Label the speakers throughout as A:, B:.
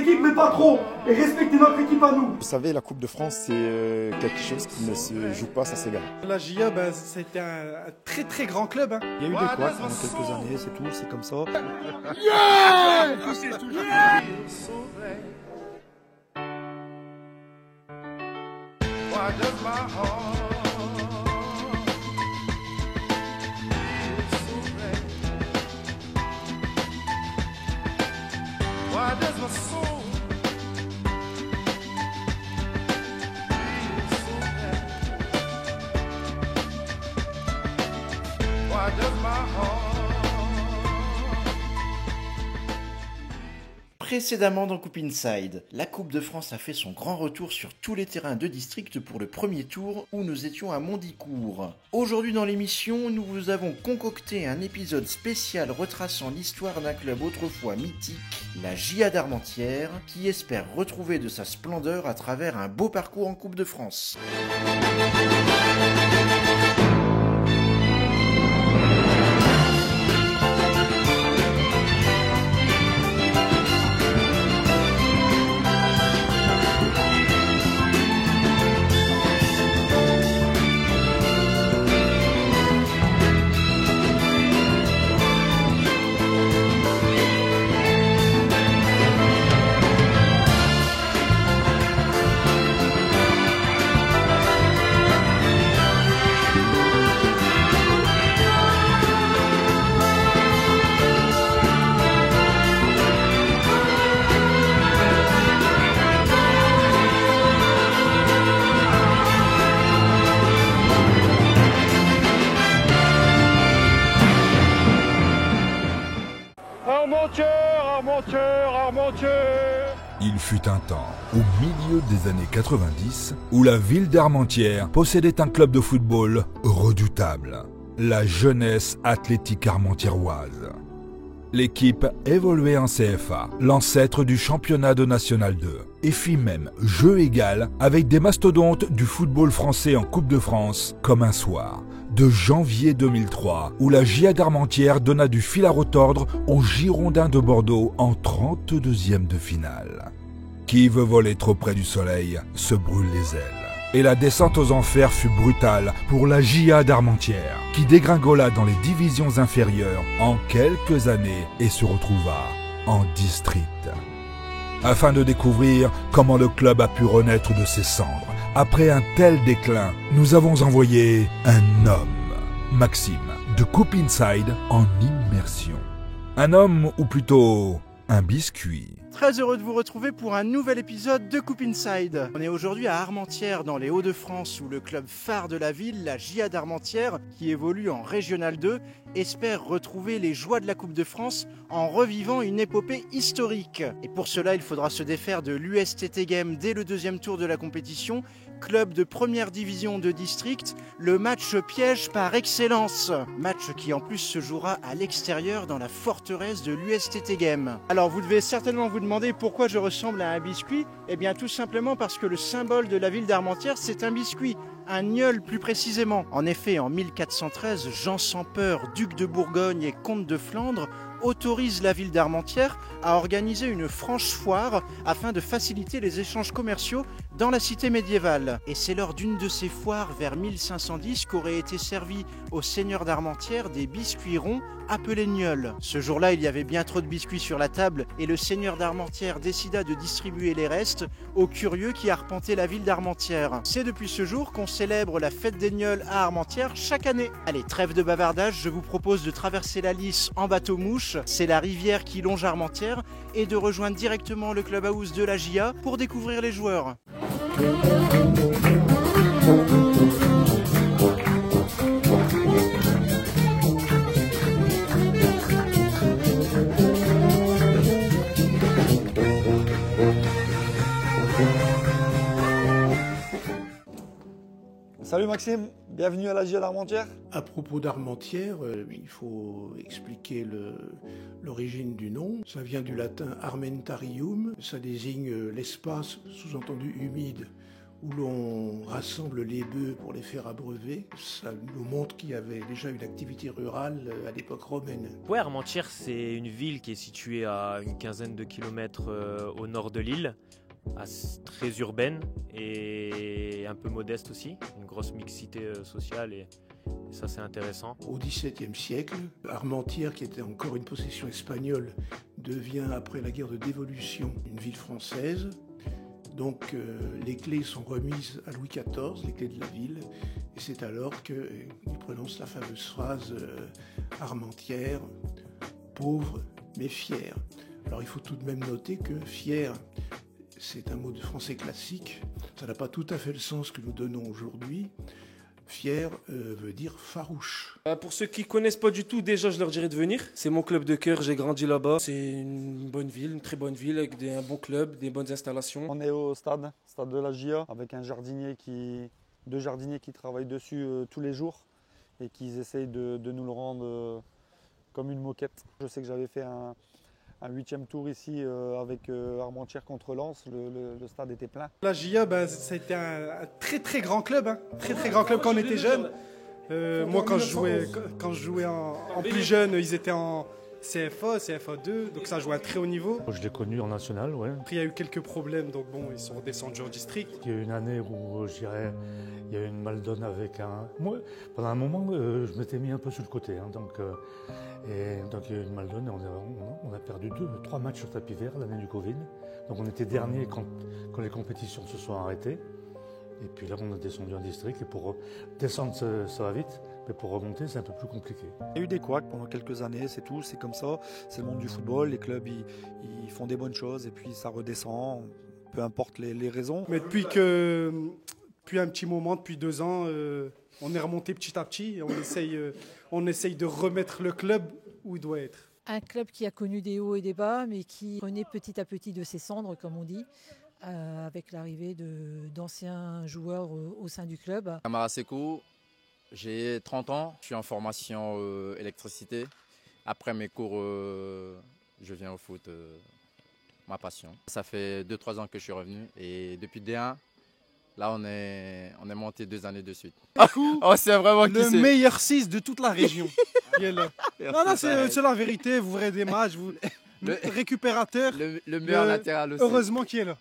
A: équipe, mais pas trop. Et respectez notre équipe à nous.
B: Vous savez, la Coupe de France, c'est quelque chose qui ne se joue pas, ça s'égale.
C: La GIA, c'était un très très grand club. Hein.
D: Il y a eu des couacs pendant quelques années, c'est tout, c'est comme ça.
C: Yeah!
E: Why does my heart feel so red? Why does my soul feel so red? Why does my heart?
F: Précédemment dans Coupe Inside, la Coupe de France a fait son grand retour sur tous les terrains de district pour le premier tour où nous étions à Mondicourt. Aujourd'hui dans l'émission, nous vous avons concocté un épisode spécial retraçant l'histoire d'un club autrefois mythique, la GIA d'Armentières, qui espère retrouver de sa splendeur à travers un beau parcours en Coupe de France.
G: Il fut un temps, au milieu des années 90, où la ville d'Armentières possédait un club de football redoutable, la Jeunesse Athlétique Armentiéroise. L'équipe évoluait en CFA, l'ancêtre du championnat de National 2, et fit même jeu égal avec des mastodontes du football français en Coupe de France, comme un soir de janvier 2003, où la GIA d'Armentières donna du fil à retordre aux Girondins de Bordeaux en 32e de finale. Qui veut voler trop près du soleil se brûle les ailes. Et la descente aux enfers fut brutale pour la GIA d'Armentières, qui dégringola dans les divisions inférieures en quelques années et se retrouva en district. Afin de découvrir comment le club a pu renaître de ses cendres, après un tel déclin, nous avons envoyé un homme, Maxime, de Coupe Inside en immersion. Un homme, ou plutôt un biscuit.
F: Très heureux de vous retrouver pour un nouvel épisode de Coupe Inside. On est aujourd'hui à Armentières dans les Hauts-de-France où le club phare de la ville, la GIA d'Armentières, qui évolue en Régional 2, espère retrouver les joies de la Coupe de France en revivant une épopée historique. Et pour cela, il faudra se défaire de l'USTT Game dès le deuxième tour de la compétition, club de première division de district, le match piège par excellence. Match qui en plus se jouera à l'extérieur dans la forteresse de l'USTT Game. Alors vous devez certainement vous demander pourquoi je ressemble à un biscuit. Eh bien tout simplement parce que le symbole de la ville d'Armentières, c'est un biscuit. Un gnôle plus précisément. En effet, en 1413, Jean sans peur, duc de Bourgogne et comte de Flandre, autorise la ville d'Armentières à organiser une franche foire afin de faciliter les échanges commerciaux dans la cité médiévale. Et c'est lors d'une de ces foires vers 1510 qu'auraient été servis aux seigneurs d'Armentières des biscuits ronds appelés gnôles. Ce jour-là, il y avait bien trop de biscuits sur la table et le seigneur d'Armentières décida de distribuer les restes aux curieux qui arpentaient la ville d'Armentières. C'est depuis ce jour qu'on célèbre la fête des gnôles à Armentières chaque année. Allez, trêve de bavardage, je vous propose de traverser la Lys en bateau-mouche, c'est la rivière qui longe Armentières, et de rejoindre directement le clubhouse de la GIA pour découvrir les joueurs.
D: Salut Maxime, bienvenue à la GIA d'Armentières.
C: À propos d'Armentières, il faut expliquer l'origine du nom. Ça vient du latin armentarium, ça désigne l'espace, sous-entendu humide, où l'on rassemble les bœufs pour les faire abreuver. Ça nous montre qu'il y avait déjà une activité rurale à l'époque romaine.
H: Ouais, Armentières, c'est une ville qui est située à une quinzaine de kilomètres au nord de l'île, très urbaine et un peu modeste aussi, une grosse mixité sociale et ça c'est intéressant.
C: Au XVIIe siècle, Armentières, qui était encore une possession espagnole, devient après la guerre de dévolution une ville française. Donc les clés sont remises à Louis XIV, les clés de la ville, et c'est alors qu'il prononce la fameuse phrase Armentières, pauvre mais fier. Alors il faut tout de même noter que fier, c'est un mot de français classique, ça n'a pas tout à fait le sens que nous donnons aujourd'hui. Fier veut dire farouche.
I: Pour ceux qui ne connaissent pas du tout, déjà je leur dirais de venir. C'est mon club de cœur, j'ai grandi là-bas. C'est une bonne ville, une très bonne ville avec un bon club, des bonnes installations.
D: On est au stade de la GIA, avec deux jardiniers qui travaillent dessus tous les jours et qui essayent de nous le rendre comme une moquette. Je sais que j'avais fait un 8e tour ici avec Armentières contre Lens, le stade était plein.
A: La GIA, ça a été un très très grand club, hein. Très grand club quand on était jeune. Moi quand je jouais en plus jeune, ils étaient en CFA, CFA2, donc ça jouait à très haut niveau.
J: Je l'ai connu en national, ouais.
A: Après il y a eu quelques problèmes, donc bon, ils sont redescendus en district.
J: Il y a eu une année où je dirais, il y a eu une maldonne avec un... Moi, pendant un moment, je m'étais mis un peu sur le côté, hein, donc il y a eu une maldonne et on a perdu 3 matchs sur tapis vert l'année du Covid. Donc on était dernier quand les compétitions se sont arrêtées. Et puis là, on a descendu en district et pour descendre, ça va vite. Mais pour remonter, c'est un peu plus compliqué.
D: Il y a eu des couacs pendant quelques années, c'est tout, c'est comme ça. C'est le monde du football, les clubs, ils font des bonnes choses et puis ça redescend, peu importe les raisons.
A: Mais depuis un petit moment, depuis 2 ans, on est remonté petit à petit et on essaye de remettre le club où il doit être.
K: Un club qui a connu des hauts et des bas, mais qui renaît petit à petit de ses cendres, comme on dit, avec l'arrivée d'anciens joueurs au sein du club.
L: Camara Sekou, j'ai 30 ans, je suis en formation électricité. Après mes cours, je viens au foot, ma passion. Ça fait 2-3 ans que je suis revenu et depuis D1, là on est monté 2 années de suite. Oh, c'est vraiment
A: le meilleur 6 de toute la région. Non, c'est la vérité, vous verrez des matchs, le récupérateur,
L: le meilleur latéral aussi.
A: Heureusement qu'il est là.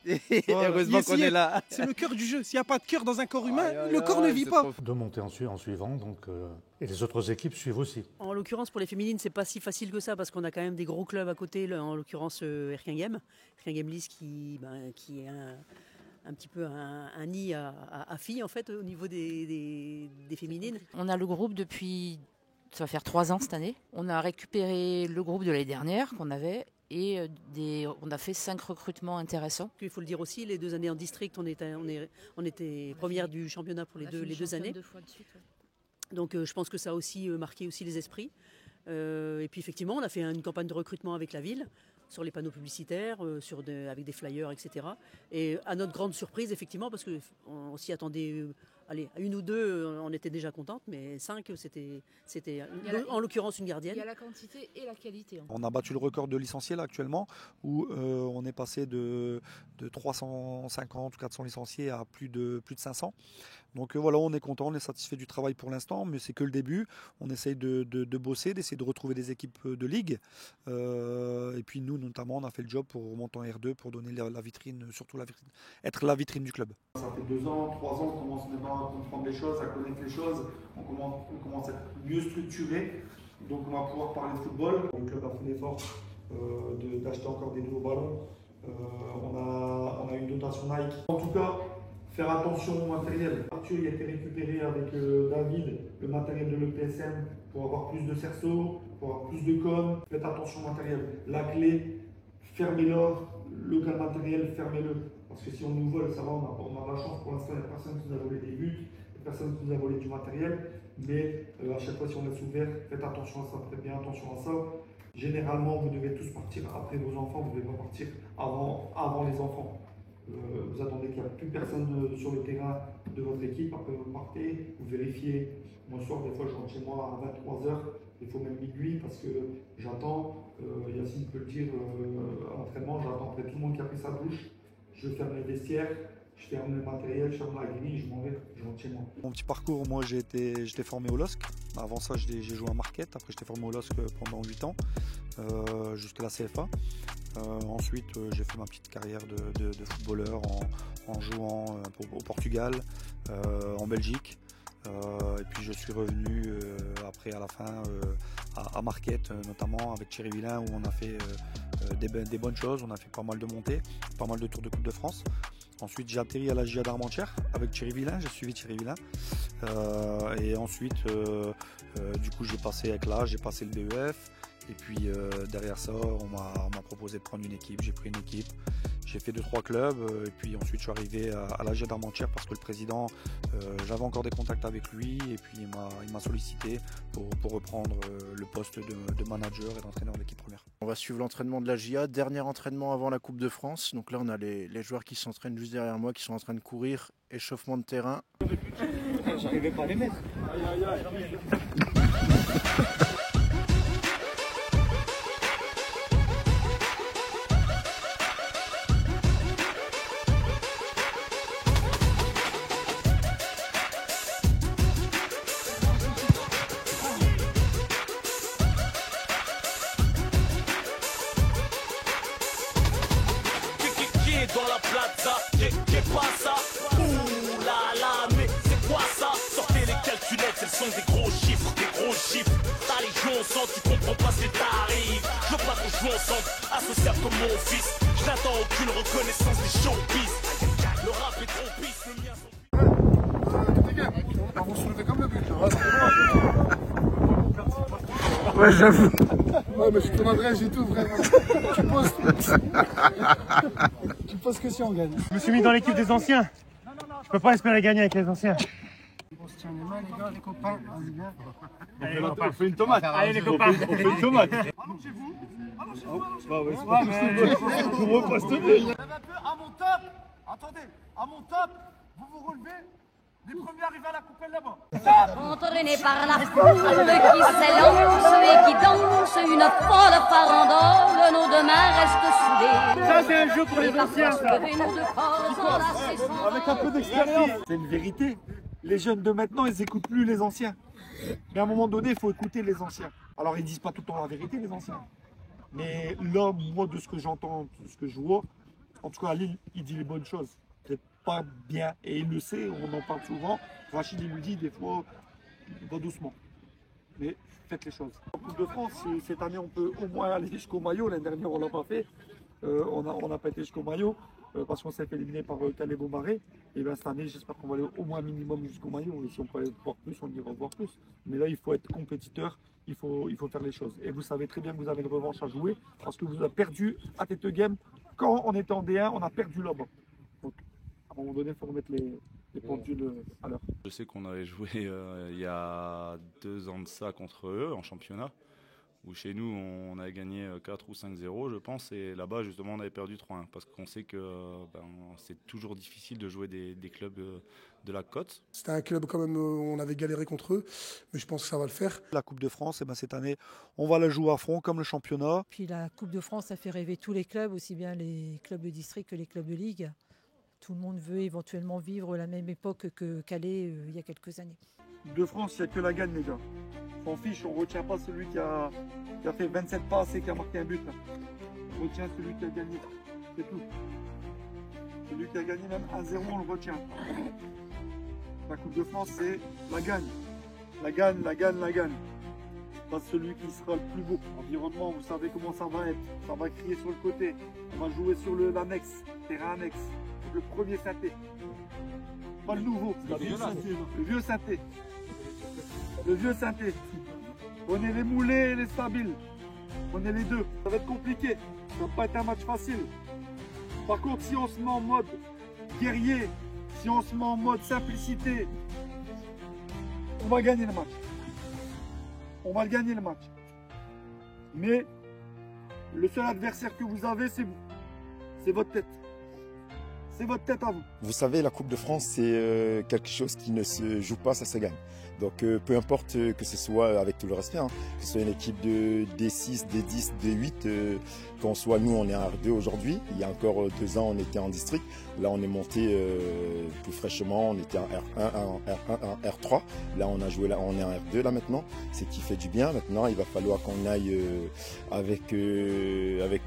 A: Voilà.
L: Heureusement qu'on est là.
A: C'est le cœur du jeu. S'il n'y a pas de cœur dans un corps humain, le corps ne vit pas.
J: De monter en suivant, donc, et les autres équipes suivent aussi.
M: En l'occurrence, pour les féminines, c'est pas si facile que ça parce qu'on a quand même des gros clubs à côté, en l'occurrence Erkinghem Lys qui est un petit peu un nid à filles en fait au niveau des féminines.
N: On a le groupe depuis... Ça va faire 3 ans cette année. On a récupéré le groupe de l'année dernière qu'on avait et on a fait 5 recrutements intéressants.
M: Il faut le dire aussi, les 2 années en district, on était première du championnat pour les deux années.
N: 2 fois de suite, ouais.
M: Donc je pense que ça a aussi marqué aussi les esprits. Et puis effectivement, on a fait une campagne de recrutement avec la ville, sur les panneaux publicitaires, avec des flyers, etc. Et à notre grande surprise, effectivement, parce qu'on s'y attendait... Allez, 1 ou 2, on était déjà contente, mais 5, c'était en l'occurrence une gardienne.
N: Il y a la quantité et la qualité.
D: On a battu le record de licenciés là actuellement, où on est passé de 350 ou 400 licenciés à plus de 500. Donc voilà, on est content, on est satisfait du travail pour l'instant, mais c'est que le début. On essaye de bosser, d'essayer de retrouver des équipes de ligue. Et puis nous, notamment, on a fait le job pour remonter en R2, pour donner la vitrine, surtout être la vitrine du club.
A: Ça fait 2 ans, 3 ans, on commence maintenant à comprendre les choses, à connaître les choses. On commence à être mieux structuré. Donc on va pouvoir parler de football. Le club a fait l'effort d'acheter encore des nouveaux ballons. On a une dotation Nike. En tout cas, faire attention au matériel. Arthur a été récupéré avec David le matériel de l'EPSM pour avoir plus de cerceaux, pour avoir plus de com. Faites attention au matériel. La clé, fermez-le. Local matériel, fermez-le. Parce que si on nous vole, ça va, on a la chance. Pour l'instant, il n'y a personne qui nous a volé des buts, il n'y a personne qui nous a volé du matériel. Mais à chaque fois, si on laisse ouvert, faites attention à ça, faites bien attention à ça. Généralement, vous devez tous partir après vos enfants, vous ne devez pas partir avant les enfants. Vous attendez qu'il n'y a plus personne sur le terrain de votre équipe, après vous partez, vous vérifiez. Moi, soir, des fois, je rentre chez moi à 23h, il faut même minuit parce que j'attends, Yacine peut le dire, à l'entraînement, j'attends après tout le monde qui a pris sa douche, je ferme les vestiaires, je ferme le matériel, je ferme la grille, je m'en vais, je rentre chez moi.
D: Mon petit parcours, moi j'étais formé au LOSC. Avant ça, j'ai joué à Marquette. Après, j'étais formé au LOSC pendant 8 ans, jusqu'à la CFA. Ensuite, j'ai fait ma petite carrière de footballeur en jouant au Portugal, en Belgique. Et puis je suis revenu après à la fin à Marquette, notamment avec Thierry Villain, où on a fait des bonnes choses. On a fait pas mal de montées, pas mal de tours de Coupe de France. Ensuite, j'ai atterri à la GIA d'Armentières avec Thierry Villain, j'ai suivi Thierry Villain. Et ensuite, du coup, j'ai passé avec l'âge, j'ai passé le BEF. Et puis derrière ça, on m'a proposé de prendre une équipe. J'ai pris une équipe, j'ai fait 2-3 clubs. Et puis ensuite, je suis arrivé à la GIA d'Armentières parce que le président, j'avais encore des contacts avec lui. Et puis il m'a sollicité pour reprendre le poste de manager et d'entraîneur de l'équipe première.
F: On va suivre l'entraînement de la GIA, dernier entraînement avant la Coupe de France. Donc là, on a les joueurs qui s'entraînent juste derrière moi, qui sont en train de courir, échauffement de terrain.
A: J'arrivais pas à les mettre.
E: Dans la plaza, qu'est pas ça? Ouh là là, mais c'est quoi ça? Sortez les calculettes, elles sont des gros chiffres, Allez, joue ensemble, tu comprends pas ce que t'arrives. Je veux pas qu'on joue ensemble, associable comme mon fils. Je n'attends aucune reconnaissance des showbiz. Le rap est trop pisse, le mien
O: On va soulever comme le but.
F: Ouais, j'avoue.
O: Ouais, mais je te m'adresse et tout, vraiment. Tu poses que si on gagne.
P: Je me suis mis dans l'équipe des anciens. Je peux pas espérer gagner avec les anciens.
O: On se tient les mains, les gars, les copains. Vas-y, viens.
P: Allez, les copains. On fait une tomate. Allez, les copains.
O: On fait une tomate.
E: Allongez-vous.
O: Bah ouais, c'est pas possible.
E: Vous
O: repostez.
E: À mon top, attendez, à mon top, vous vous relevez. Les premiers arrivés à la coupelle là-bas.
Q: Entraîné par la foule qui s'élance et qui danse une folle farandole, nos deux mains restent soudées.
P: Ça, c'est un jeu pour les anciens, ça.
A: Avec un peu d'expérience. C'est une vérité. Les jeunes de maintenant, ils n'écoutent plus les anciens. Mais à un moment donné, il faut écouter les anciens. Alors, ils disent pas tout le temps la vérité, les anciens. Mais là, moi, de ce que j'entends, de ce que je vois, en tout cas, à Lille, il dit les bonnes choses. C'est pas bien. Et il le sait, on en parle souvent. Rachid, il nous dit des fois, va doucement. Mais faites les choses. En Coupe de France, cette année, on peut au moins aller jusqu'au maillot. L'année dernière, on ne l'a pas fait. On n'a pas été jusqu'au maillot parce qu'on s'est fait éliminer par Calais Beaumarais. Et bien cette année, j'espère qu'on va aller au moins minimum jusqu'au maillot. Et si on peut aller voir plus, on ira voir plus. Mais là, il faut être compétiteur, il faut faire les choses. Et vous savez très bien que vous avez une revanche à jouer parce que vous avez perdu à Tête Game. Quand on était en D1, on a perdu là-bas. Donc, à un moment donné, il faut remettre les pendules à l'heure.
R: Je sais qu'on avait joué il y a 2 ans de ça contre eux en championnat, où chez nous on avait gagné 4 ou 5-0 je pense, et là-bas justement on avait perdu 3-1, parce qu'on sait que c'est toujours difficile de jouer des clubs de la côte.
O: C'était un club quand même, on avait galéré contre eux, mais je pense que ça va le faire.
D: La Coupe de France, cette année, on va la jouer à fond comme le championnat.
K: Puis la Coupe de France, ça fait rêver tous les clubs, aussi bien les clubs de district que les clubs de ligue. Tout le monde veut éventuellement vivre la même époque que Calais il y a quelques années.
A: De France, il n'y a que la gagne, les gars. On s'en fiche, on ne retient pas celui qui a fait 27 passes et qui a marqué un but. Là. On retient celui qui a gagné. C'est tout. Celui qui a gagné même 1-0, on le retient. La Coupe de France, c'est la gagne. La gagne, la gagne, la gagne. Pas celui qui sera le plus beau. Environnement, vous savez comment ça va être. Ça va crier sur le côté. On va jouer sur l'annexe, terrain annexe. Le premier synthé. Pas le nouveau. Le vieux synthé. Le vieux synthé. Prenez les moulés et les stabiles. Prenez les deux. Ça va être compliqué. Ça va pas être un match facile. Par contre, si on se met en mode guerrier, si on se met en mode simplicité, on va gagner le match. On va gagner le match. Mais le seul adversaire que vous avez, c'est vous. C'est votre tête. C'est votre tête à vous.
B: Vous savez, la Coupe de France, c'est quelque chose qui ne se joue pas, ça se gagne. Donc peu importe que ce soit, avec tout le respect, hein, que ce soit une équipe de D6, D10, D8, qu'on soit nous on est en R2 aujourd'hui, il y a encore 2 ans on était en district, là on est monté plus fraîchement, on était en R1, en R1, en R3, là on a joué, là on est en R2 là maintenant, c'est qui fait du bien. Maintenant il va falloir qu'on aille avec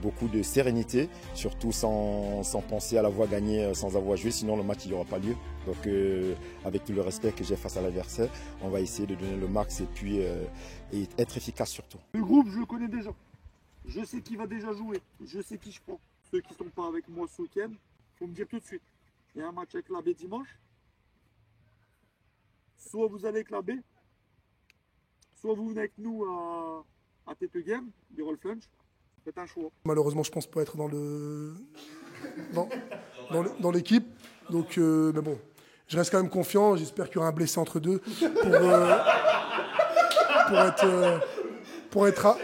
B: beaucoup de sérénité, surtout sans penser à l'avoir gagné sans avoir joué, sinon le match il n'y aura pas lieu. Donc avec tout le respect que j'ai face à l'adversaire, on va essayer de donner le max et puis et être efficace surtout.
A: Le groupe, je le connais déjà. Je sais qui va déjà jouer. Je sais qui je prends. Ceux qui ne sont pas avec moi ce week-end, il faut me dire tout de suite. Il y a un match avec la B dimanche. Soit vous allez avec la B, soit vous venez avec nous à Tete Game, du Roll Flunch. Faites un choix.
O: Malheureusement, je pense pas être dans l'équipe. Donc, mais bon, je reste quand même confiant. J'espère qu'il y aura un blessé entre deux pour être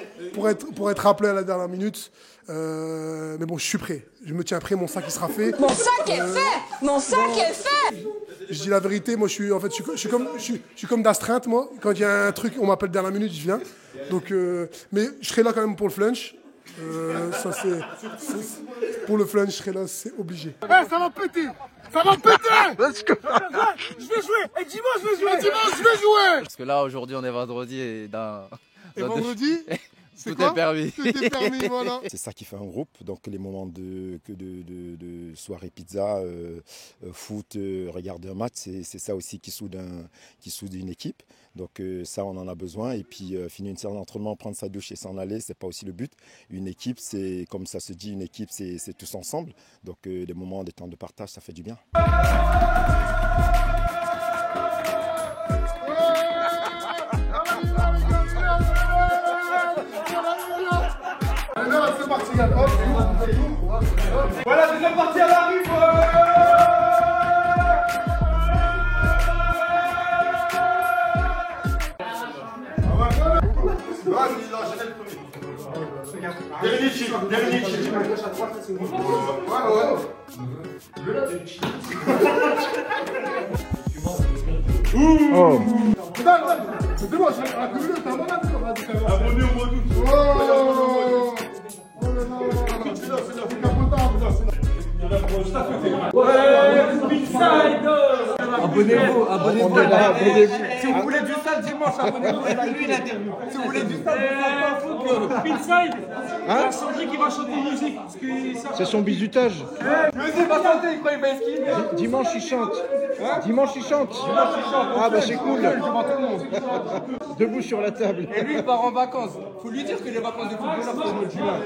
O: rappelé à la dernière minute. Mais bon, je suis prêt. Je me tiens prêt. Mon sac il sera fait.
S: Mon sac est fait. Mon sac est fait.
O: Je dis la vérité. Moi, je suis comme d'astreinte. Moi, quand il y a un truc, on m'appelle dernière minute, je viens. Donc, mais je serai là quand même pour le flunch. Ça c'est pour le flunch, je serai là, c'est obligé.
P: Ça va péter. Ça va péter. Let's go. Je vais jouer. Et dimanche, je vais jouer. Dimanche, je vais jouer.
L: Parce que là, aujourd'hui, on est vendredi et
O: vendredi,
L: tout est permis.
O: Tout est permis, voilà.
B: C'est ça qui fait un groupe, donc les moments de soirée pizza, foot, regarder un match, c'est ça aussi qui soude une équipe. Donc ça, on en a besoin. Et puis finir une séance d'entraînement, prendre sa douche et s'en aller, c'est pas aussi le but. Une équipe, c'est comme ça se dit, une équipe, c'est tous ensemble. Donc des moments, des temps de partage, ça fait du bien.
P: C'est parti, voilà, deuxième partie à la rive. Vas-y, là, j'ai le premier. Derinici.
O: Oh.
P: C'est bon, j'ai un peu t'as un bon abonné au mois d'août.
T: Abonnez-vous. Si vous voulez du sale dimanche, abonnez-vous. Lui l'interview. Si vous voulez du sale,
F: Pinside, hein? Sandrine qui va chanter musique.
T: C'est son bizutage.
P: Vas-y, va chanter, il croit qu'il va esquiver.
T: Dimanche il chante. Dimanche il chante. Ah bah c'est cool. Debout sur la table.
P: Et lui il part en vacances. Faut lui dire que les vacances de football c'est au mois de juin.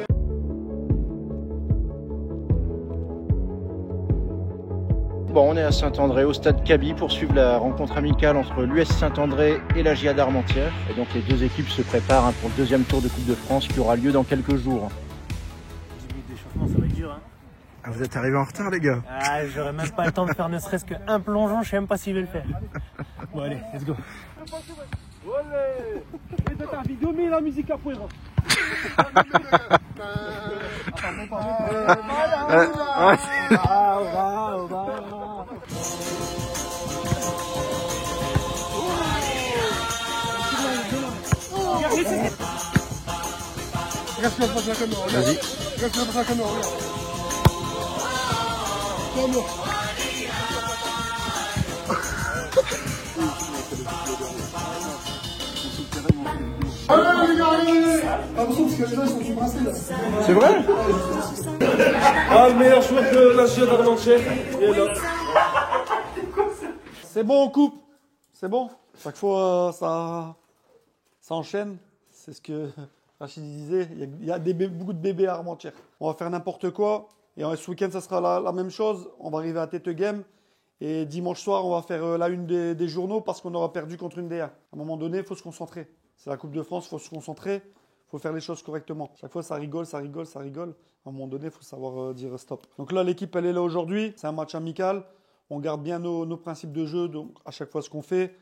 F: Bon, on est à Saint-André, au stade Kaby, pour suivre la rencontre amicale entre l'US Saint-André et la GIA d'Armentières. Et donc les deux équipes se préparent pour le deuxième tour de Coupe de France qui aura lieu dans quelques jours.
U: 10 minutes d'échauffement, ça va être dur. Hein.
F: Ah, vous êtes arrivés en retard, les gars.
U: Ah, j'aurais même pas le temps de faire ne serait-ce qu'un plongeon, je sais même pas si je vais le faire. Bon, allez, let's go.
P: Olé! Et de ta vidéo, mets la musique à poire.
O: Reste là face à la caméra.
F: Vas-y.
O: Reste là face à la caméra.
F: C'est vrai?
I: Ah, le meilleur joueur de la GIA d'Armentières. Il est là.
D: C'est bon, on coupe. C'est bon. Chaque fois, ça enchaîne. C'est ce que Rachid disait. Il y a beaucoup de bébés à Armentières. On va faire n'importe quoi. Et ce week-end, ça sera la même chose. On va arriver à Tete Game. Et dimanche soir, on va faire la une des journaux parce qu'on aura perdu contre une D1. À un moment donné, il faut se concentrer. C'est la Coupe de France, il faut se concentrer. Il faut faire les choses correctement. Chaque fois, ça rigole. À un moment donné, il faut savoir dire stop. Donc là, l'équipe, elle est là aujourd'hui. C'est un match amical. On garde bien nos principes de jeu. Donc, à chaque fois, ce qu'on fait,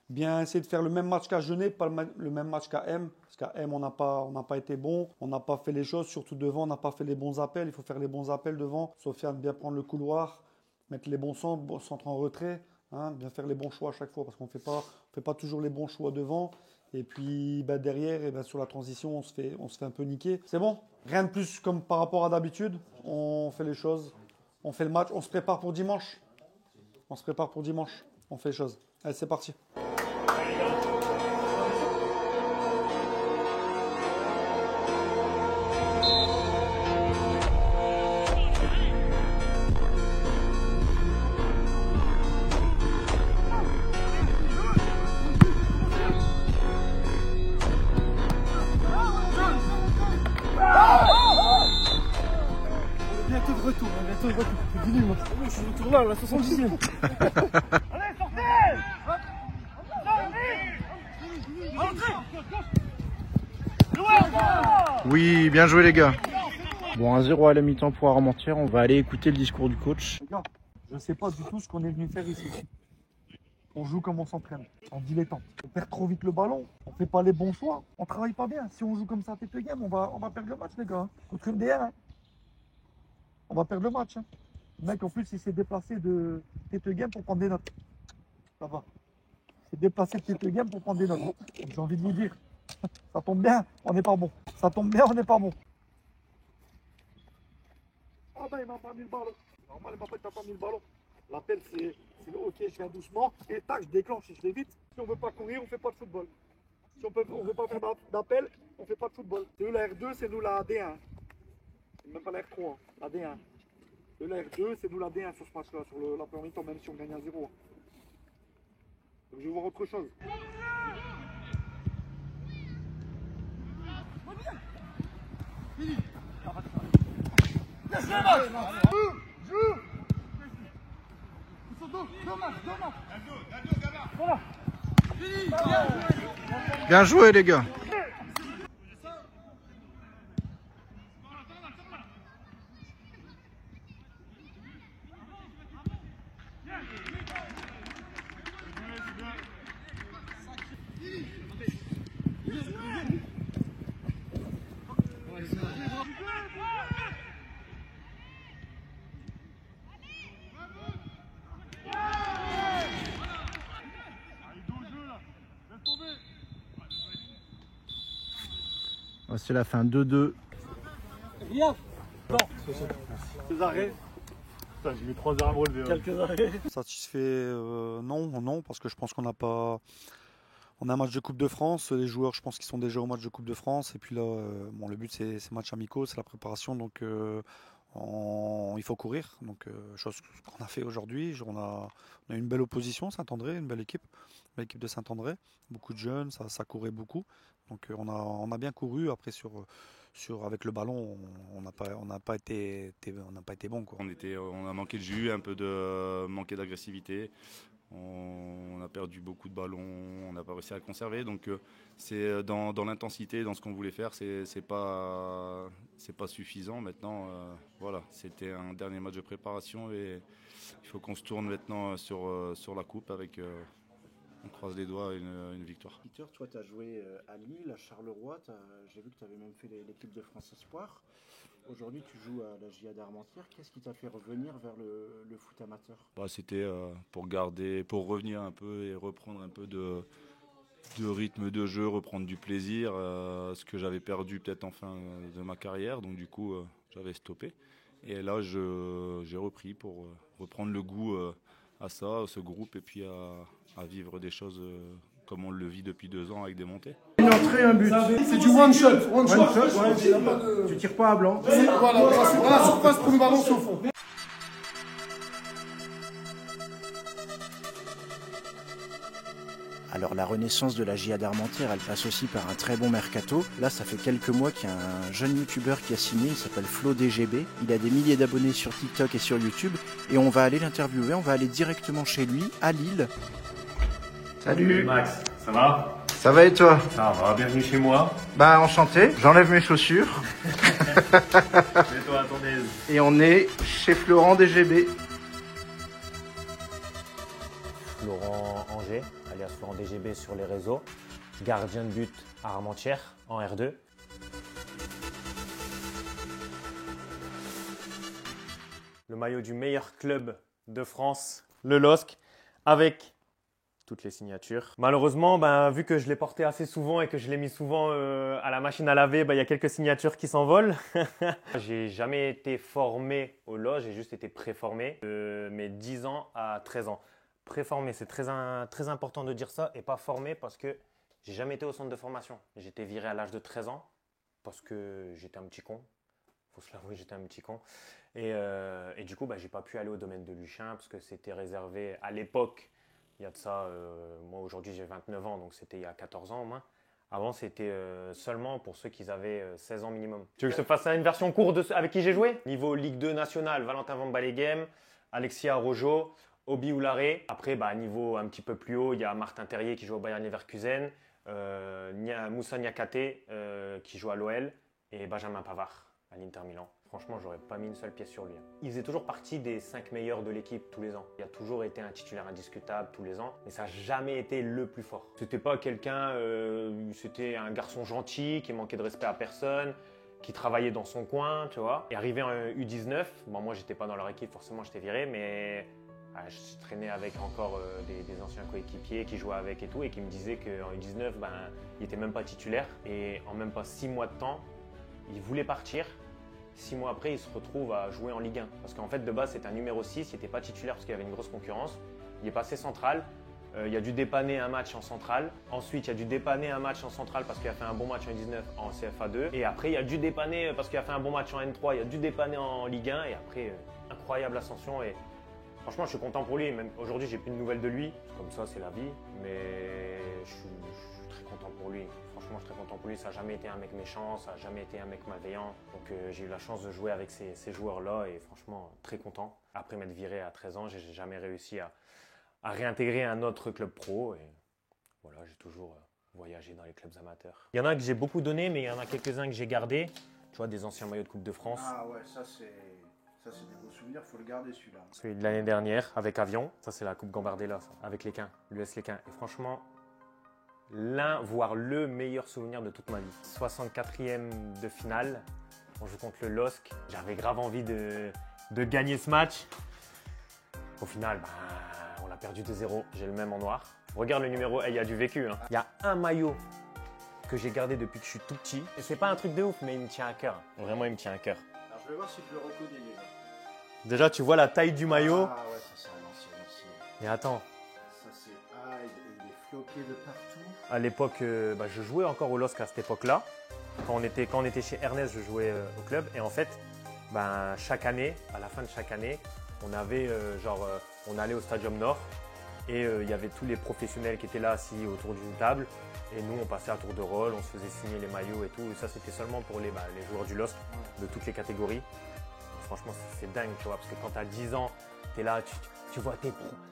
D: bien essayer de faire le même match qu'à Genet, pas le même match qu'à M. Parce qu'à M, on n'a pas été bon. On n'a pas fait les choses. Surtout devant, on n'a pas fait les bons appels. Il faut faire les bons appels devant. Sofiane, bien prendre le couloir. Mettre les bons centres en retrait. Hein, bien faire les bons choix à chaque fois, parce qu'on fait pas toujours les bons choix devant. Et puis derrière, et sur la transition, on se fait un peu niquer. C'est bon. Rien de plus comme par rapport à d'habitude. On fait les choses, on fait le match, on se prépare pour dimanche. On fait les choses. Allez, c'est parti.
T: Bientôt de retour. C'est fini, moi. Je suis de retour là, la 70e. Allez, sortez!
F: Oui, bien joué les gars. Bon, 1-0 à la mi-temps pour Armentières. On va aller écouter le discours du coach.
D: Les gars, je ne sais pas du tout ce qu'on est venu faire ici. On joue comme on s'entraîne, en dilettante. On perd trop vite le ballon, on fait pas les bons choix, on travaille pas bien. Si on joue comme ça à tête game, on va perdre le match les gars. Contre une DR, hein. On va perdre le match. Hein. Le mec en plus il s'est déplacé de tête game pour prendre des notes. Ça va. Il s'est déplacé de tête game pour prendre des notes. J'ai envie de vous dire, ça tombe bien, on n'est pas bon. Ça tombe bien, on n'est pas bon. Ah ben il m'a pas mis le ballon. Normal, il m'a pas mis le ballon. L'appel c'est ok, je viens doucement et tac, je déclenche et je vais vite. Si on veut pas courir, on fait pas de football. Si on veut pas faire d'appel, on fait pas de football. C'est nous la R2, c'est nous la D1. C'est même pas la R3, hein, la D1. La R2, c'est nous la D1 sur ce match-là, sur la première mi-temps, même si on gagne à 0. Donc je vais voir autre chose.
F: Bien joué les gars. C'est la fin 2-2.
T: Rien. Non.
D: Quelques arrêts.
T: Putain, j'ai mis 3 heures à me relever. Quelques arrêts.
D: Satisfait, non, parce que je pense qu'on n'a pas. On a un match de Coupe de France. Les joueurs, je pense qu'ils sont déjà au match de Coupe de France. Et puis là, bon, le but c'est match amicaux, c'est la préparation, donc il faut courir. Donc chose qu'on a fait aujourd'hui. On a une belle opposition, Saint-André, une belle équipe de Saint-André. Beaucoup de jeunes, ça courait beaucoup. Donc on a bien couru. Après avec le ballon, on n'a pas été bon quoi.
R: On a manqué de jus, un peu manqué d'agressivité. On a perdu beaucoup de ballons, on n'a pas réussi à le conserver. Donc c'est dans l'intensité, dans ce qu'on voulait faire, c'est pas suffisant. Maintenant, voilà, c'était un dernier match de préparation et il faut qu'on se tourne maintenant sur la coupe avec. On croise les doigts, une victoire.
F: Peter, toi tu as joué à Lille, à Charleroi, j'ai vu que tu avais même fait l'équipe de France Espoir. Aujourd'hui tu joues à la GIA d'Armentières. Qu'est-ce qui t'a fait revenir vers le foot amateur ?
R: C'était pour revenir un peu et reprendre un peu de rythme de jeu, reprendre du plaisir, ce que j'avais perdu peut-être en fin de ma carrière. Donc du coup j'avais stoppé. Et là j'ai repris pour reprendre le goût à ça, à ce groupe et puis à vivre des choses comme on le vit depuis 2 ans avec des montées.
O: Une entrée, un but. C'est du one shot.
F: Ouais, tu tires pas à blanc.
O: Voilà, la surface pour le ballon au fond.
F: Alors la renaissance de la GIA d'Armentières, elle passe aussi par un très bon mercato. Là, ça fait quelques mois qu'il y a un jeune youtubeur qui a signé, il s'appelle Flo DGB. Il a des milliers d'abonnés sur TikTok et sur YouTube. Et on va aller l'interviewer, on va aller directement chez lui, à Lille. Salut
U: Max, ça va ?
F: Ça va et toi ?
U: Ça va, bienvenue chez moi.
F: Bah enchanté, j'enlève mes chaussures.
U: Mets-toi à ton aise.
F: Et on est chez Florent DGB.
G: Florent Angers, alias Florent DGB sur les réseaux, gardien de but à Armentières en R2. Le maillot du meilleur club de France, le LOSC, avec toutes les signatures. Malheureusement, vu que je l'ai porté assez souvent et que je l'ai mis souvent à la machine à laver, il y a quelques signatures qui s'envolent. J'ai jamais été formé au loge, j'ai juste été préformé de mes 10 ans à 13 ans. Préformé, c'est très important de dire ça, et pas formé parce que j'ai jamais été au centre de formation. J'ai été viré à l'âge de 13 ans parce que j'étais un petit con. Faut se l'avouer, j'étais un petit con. Et du coup, j'ai pas pu aller au domaine de Luchin parce que c'était réservé à l'époque. Il y a de ça, moi aujourd'hui j'ai 29 ans, donc c'était il y a 14 ans au moins. Avant c'était seulement pour ceux qui avaient 16 ans minimum. Tu veux que je te fasse une version courte avec qui j'ai joué? Niveau Ligue 2 nationale, Valentin Van Balegem, Alexia Rojo, Obi Oularé. Après, niveau un petit peu plus haut, il y a Martin Terrier qui joue au Bayern Leverkusen, Moussa Niakate qui joue à l'OL et Benjamin Pavard à l'Inter Milan. Franchement, j'aurais pas mis une seule pièce sur lui. Il faisait toujours partie des 5 meilleurs de l'équipe tous les ans. Il a toujours été un titulaire indiscutable tous les ans, mais ça n'a jamais été le plus fort. C'était pas quelqu'un, c'était un garçon gentil qui manquait de respect à personne, qui travaillait dans son coin, tu vois. Et arrivé en U19, moi j'étais pas dans leur équipe, forcément j'étais viré, mais je traînais avec encore des anciens coéquipiers qui jouaient avec et tout, et qui me disaient qu'en U19, il était même pas titulaire. Et en même pas 6 mois de temps, il voulait partir. 6 mois après, il se retrouve à jouer en Ligue 1. Parce qu'en fait, de base, c'était un numéro 6, il n'était pas titulaire parce qu'il y avait une grosse concurrence. Il est passé central. Il a dû dépanner un match en centrale. Ensuite, il a dû dépanner un match en centrale parce qu'il a fait un bon match en 19 en CFA2. Et après, il a dû dépanner parce qu'il a fait un bon match en N3. Il a dû dépanner en Ligue 1. Et après, incroyable ascension. Et franchement, je suis content pour lui. Même aujourd'hui, j'ai plus de nouvelles de lui. Comme ça, c'est la vie. Mais je suis très content pour lui. Franchement, je suis très content pour lui. Ça n'a jamais été un mec méchant, ça n'a jamais été un mec malveillant. Donc j'ai eu la chance de jouer avec ces joueurs-là et franchement, très content. Après m'être viré à 13 ans, j'ai jamais réussi à réintégrer un autre club pro. Et voilà, j'ai toujours voyagé dans les clubs amateurs. Il y en a que j'ai beaucoup donné, mais il y en a quelques-uns que j'ai gardés. Tu vois, des anciens maillots de Coupe de France.
F: Ah ouais, ça c'est des beaux souvenirs, il faut le garder celui-là.
G: Celui de l'année dernière avec Avion. Ça, c'est la Coupe Gambardella, ça, avec l'Équin, l'US l'Équin. Et franchement, l'un, voire le meilleur souvenir de toute ma vie. 64e de finale, on joue contre le LOSC. J'avais grave envie de gagner ce match. Au final, on l'a perdu 2-0. J'ai le même en noir. Regarde le numéro, il y a du vécu. Il y a un maillot que j'ai gardé depuis que je suis tout petit. Et c'est pas un truc de ouf, mais il me tient à cœur. Vraiment, il me tient à cœur.
F: Alors je vais voir si je le reconnais déjà.
G: Déjà, tu vois la taille du maillot.
F: Ah ouais, ça c'est un ancien aussi.
G: Et attends.
F: Ça c'est il est floqué de partout.
G: À l'époque, je jouais encore au LOSC à cette époque-là. Quand on était chez Ernest, je jouais au club. Et en fait, chaque année, à la fin de chaque année, on avait on allait au Stadium Nord et il y avait tous les professionnels qui étaient là assis autour d'une table. Et nous, on passait à tour de rôle, on se faisait signer les maillots et tout. Et ça, c'était seulement pour les joueurs du LOSC de toutes les catégories. Franchement, c'est dingue, tu vois, parce que quand tu as 10 ans, tu es là, tu vois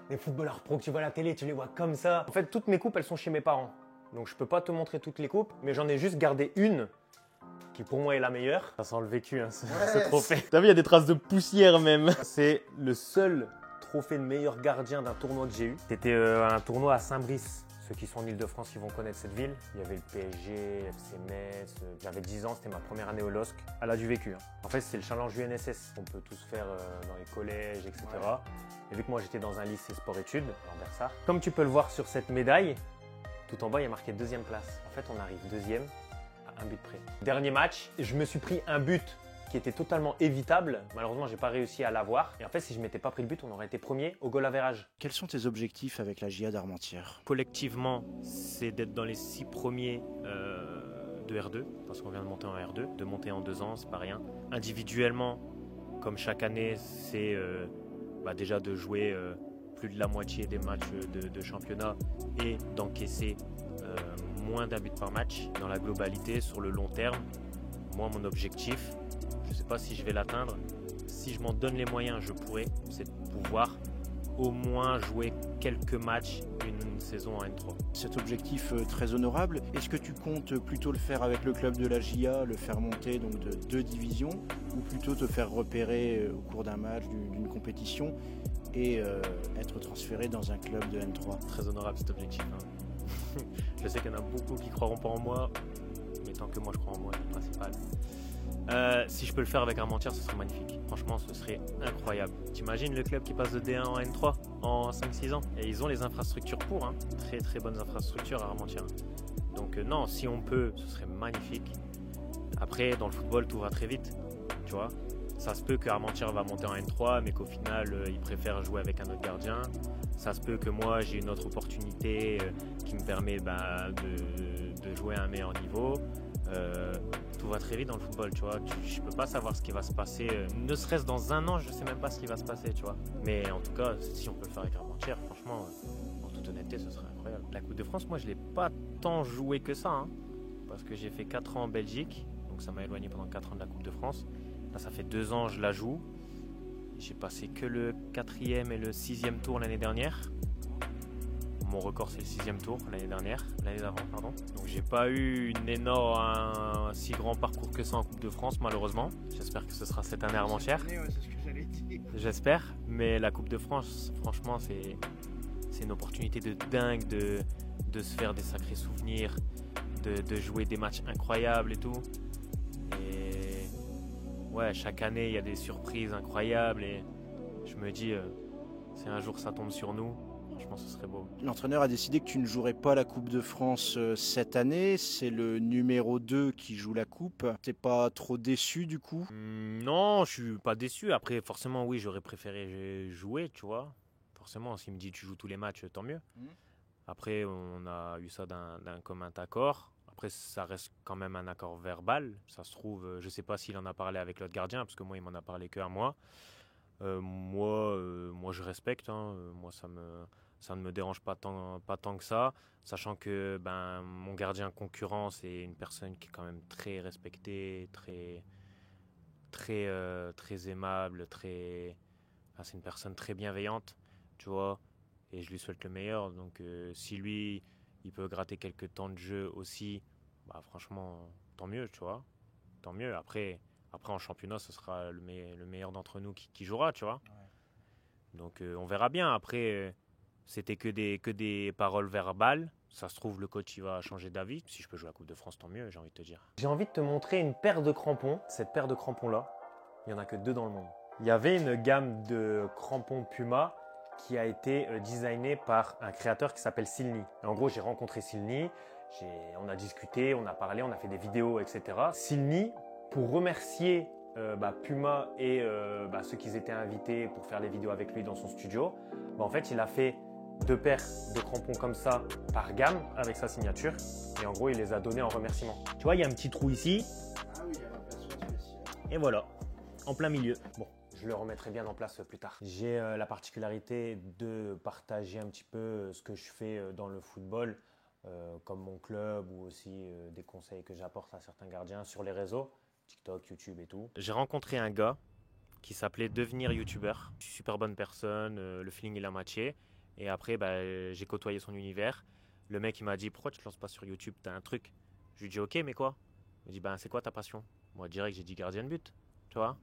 G: les footballeurs pro que tu vois à la télé, tu les vois comme ça. En fait, toutes mes coupes, elles sont chez mes parents. Donc, je peux pas te montrer toutes les coupes, mais j'en ai juste gardé une qui, pour moi, est la meilleure. Ça sent le vécu, hein, ce trophée. T'as vu, il y a des traces de poussière même. C'est le seul trophée de meilleur gardien d'un tournoi que j'ai eu. C'était un tournoi à Saint-Brice. Ceux qui sont en Ile-de-France, ils vont connaître cette ville. Il y avait le PSG, FC Metz. J'avais 10 ans, c'était ma première année au LOSC. Elle a du vécu. En fait, c'est le challenge UNSS qu'on peut tous faire dans les collèges, etc. Ouais. Et vu que moi, j'étais dans un lycée sport-études, à Bersart. Comme tu peux le voir sur cette médaille, tout en bas, il y a marqué 2e place. En fait, on arrive 2e à un but près. Dernier match, je me suis pris un but qui était totalement évitable. Malheureusement, je n'ai pas réussi à l'avoir. Et en fait, si je ne m'étais pas pris le but, on aurait été premier au goal average.
F: Quels sont tes objectifs avec la JA d'Armentières?
G: Collectivement, c'est d'être dans les 6 premiers de R2, parce qu'on vient de monter en R2. De monter en 2 ans, c'est pas rien. Individuellement, comme chaque année, c'est déjà de jouer plus de la moitié des matchs de championnat et d'encaisser moins d'un but par match. Dans la globalité, sur le long terme, moi, mon objectif, je ne sais pas si je vais l'atteindre. Si je m'en donne les moyens, je pourrais. C'est de pouvoir au moins jouer quelques matchs une saison en N3.
F: Cet objectif très honorable, est-ce que tu comptes plutôt le faire avec le club de la JA, le faire monter donc de 2 divisions, ou plutôt te faire repérer au cours d'un match, d'une compétition et être transféré dans un club de N3?
G: Très honorable cet objectif. Hein. Je sais qu'il y en a beaucoup qui ne croiront pas en moi, mais tant que moi je crois en moi, c'est le principal. Si je peux le faire avec Armentières, ce serait magnifique. Franchement, ce serait incroyable. T'imagines le club qui passe de D1 en N3 en 5-6 ans? Et ils ont les infrastructures pour, hein. Très très bonnes infrastructures à Armentières. Donc non, si on peut, ce serait magnifique. Après, dans le football, tout va très vite, tu vois. Ça se peut que Armentières va monter en N3, mais qu'au final, ils préfèrent jouer avec un autre gardien. Ça se peut que moi, j'ai une autre opportunité qui me permet de jouer à un meilleur niveau. Tout va très vite dans le football, tu vois. Je peux pas savoir ce qui va se passer. Ne serait-ce dans un an, je sais même pas ce qui va se passer, tu vois. Mais en tout cas, si on peut le faire avec Armentières, franchement, en toute honnêteté, ce serait incroyable. La Coupe de France, moi, je l'ai pas tant joué que ça, hein, parce que j'ai fait 4 ans en Belgique, donc ça m'a éloigné pendant 4 ans de la Coupe de France. Là, ça fait 2 ans, je la joue. J'ai passé que le 4e et le 6e tour l'année dernière. Mon record, c'est le 6e tour l'année d'avant, pardon. Donc j'ai pas eu un si grand parcours que ça en Coupe de France, malheureusement. J'espère que ce sera cette année à Armentières.
F: C'est ce que j'allais dire.
G: J'espère, mais la Coupe de France, franchement, c'est une opportunité de dingue de se faire des sacrés souvenirs, de jouer des matchs incroyables et tout. Et ouais, chaque année, il y a des surprises incroyables et je me dis, si un jour ça tombe sur nous, franchement, ce serait beau.
F: L'entraîneur a décidé que tu ne jouerais pas la Coupe de France cette année. C'est le numéro 2 qui joue la Coupe. T'es pas trop déçu du coup?
G: Non, je suis pas déçu. Après, forcément, oui, j'aurais préféré jouer, tu vois. Forcément, s'il me dit tu joues tous les matchs, tant mieux. Après, on a eu ça d'un commun accord. Après, ça reste quand même un accord verbal. Ça se trouve, je sais pas s'il en a parlé avec l'autre gardien, parce que moi, il m'en a parlé que à moi. Moi, je respecte. Hein. Moi, ça ne me dérange pas tant que ça, sachant que mon gardien concurrent, c'est une personne qui est quand même très respectée, très aimable, c'est une personne très bienveillante, tu vois, et je lui souhaite le meilleur. Donc si lui, il peut gratter quelques temps de jeu aussi, franchement, tant mieux, tu vois, tant mieux. Après en championnat, ce sera le meilleur d'entre nous qui jouera, tu vois. Ouais. Donc on verra bien. Après, c'était que des paroles verbales. Ça se trouve, le coach il va changer d'avis. Si je peux jouer la Coupe de France, tant mieux, j'ai envie de te dire. J'ai envie de te montrer une paire de crampons. Cette paire de crampons-là, il n'y en a que 2 dans le monde. Il y avait une gamme de crampons Puma qui a été designée par un créateur qui s'appelle Silny. Et en gros, j'ai rencontré Silny, on a discuté, on a parlé, on a fait des vidéos, etc. Silny, pour remercier Puma et ceux qui étaient invités pour faire les vidéos avec lui dans son studio, en fait, il a fait 2 paires de crampons comme ça par gamme avec sa signature. Et en gros, il les a donnés en remerciement. Tu vois, il y a un petit trou ici.
F: Ah oui, il y a la version spéciale.
G: Et voilà, en plein milieu. Bon, je le remettrai bien en place plus tard. J'ai la particularité de partager un petit peu ce que je fais dans le football, comme mon club ou aussi des conseils que j'apporte à certains gardiens sur les réseaux, TikTok, YouTube et tout. J'ai rencontré un gars qui s'appelait Devenir YouTubeur. Super bonne personne, le feeling il a matché. Et après, j'ai côtoyé son univers. Le mec il m'a dit, pourquoi tu te lances pas sur YouTube, t'as un truc? Je lui ai dit, ok, mais quoi? Il m'a dit, c'est quoi ta passion? Moi direct j'ai dit gardien de but, tu vois,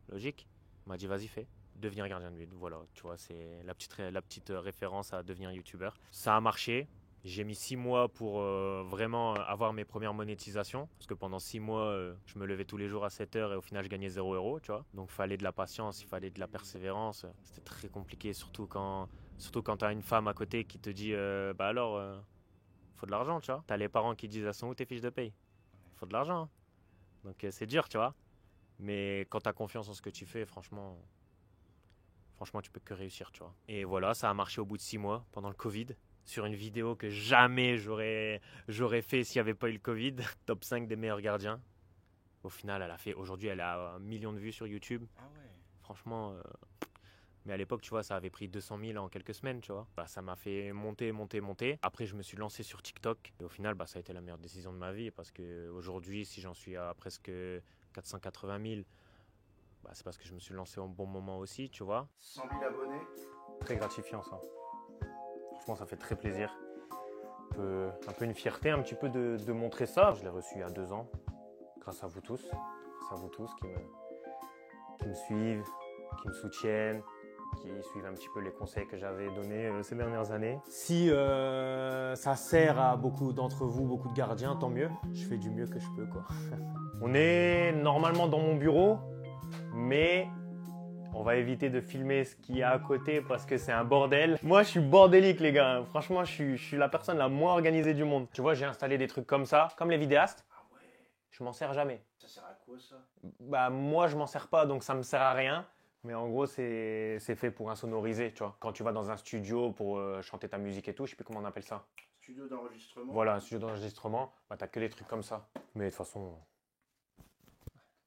G: logique. Il m'a dit, vas-y fais, devenir gardien de but. Voilà, tu vois, c'est la petite référence à devenir YouTubeur. Ça a marché. J'ai mis 6 mois pour vraiment avoir mes premières monétisations. Parce que pendant 6 mois, je me levais tous les jours à 7 h et au final, je gagnais 0 €, tu vois. Donc, il fallait de la patience, il fallait de la persévérance. C'était très compliqué, surtout quand tu as une femme à côté qui te dit faut de l'argent, tu vois. Tu as les parents qui disent, elles sont où tes fiches de paye? Faut de l'argent. Hein. Donc, c'est dur, tu vois. Mais quand tu as confiance en ce que tu fais, franchement, tu peux que réussir, tu vois. Et voilà, ça a marché au bout de 6 mois, pendant le Covid. Sur une vidéo que jamais j'aurais fait s'il n'y avait pas eu le Covid. Top 5 des meilleurs gardiens. Au final, aujourd'hui, elle a 1 million de vues sur YouTube.
F: Ah ouais.
G: Franchement, mais à l'époque, tu vois, ça avait pris 200 000 en quelques semaines, tu vois. Ça m'a fait monter. Après, je me suis lancé sur TikTok. Et au final, ça a été la meilleure décision de ma vie. Parce qu'aujourd'hui, si j'en suis à presque 480 000, c'est parce que je me suis lancé au bon moment aussi, tu vois.
F: 100 000 abonnés.
G: Très gratifiant, ça. Franchement, ça fait très plaisir. Un peu une fierté un petit peu de montrer ça. Je l'ai reçu il y a 2 ans, grâce à vous tous. Grâce à vous tous qui me suivent, qui me soutiennent, qui suivent un petit peu les conseils que j'avais donnés ces dernières années. Si ça sert à beaucoup d'entre vous, beaucoup de gardiens, tant mieux. Je fais du mieux que je peux, quoi. On est normalement dans mon bureau, mais on va éviter de filmer ce qu'il y a à côté parce que c'est un bordel. Moi, je suis bordélique, les gars. Franchement, je suis la personne la moins organisée du monde. Tu vois, j'ai installé des trucs comme ça, comme les vidéastes. Ah ouais. Je m'en sers jamais.
F: Ça sert à quoi, ça?
G: Bah, moi, je m'en sers pas, donc ça me sert à rien. Mais en gros, c'est fait pour insonoriser, tu vois. Quand tu vas dans un studio pour chanter ta musique et tout, je sais plus comment on appelle ça.
F: Studio d'enregistrement.
G: Voilà, un studio d'enregistrement. Bah, t'as que des trucs comme ça. Mais de toute façon...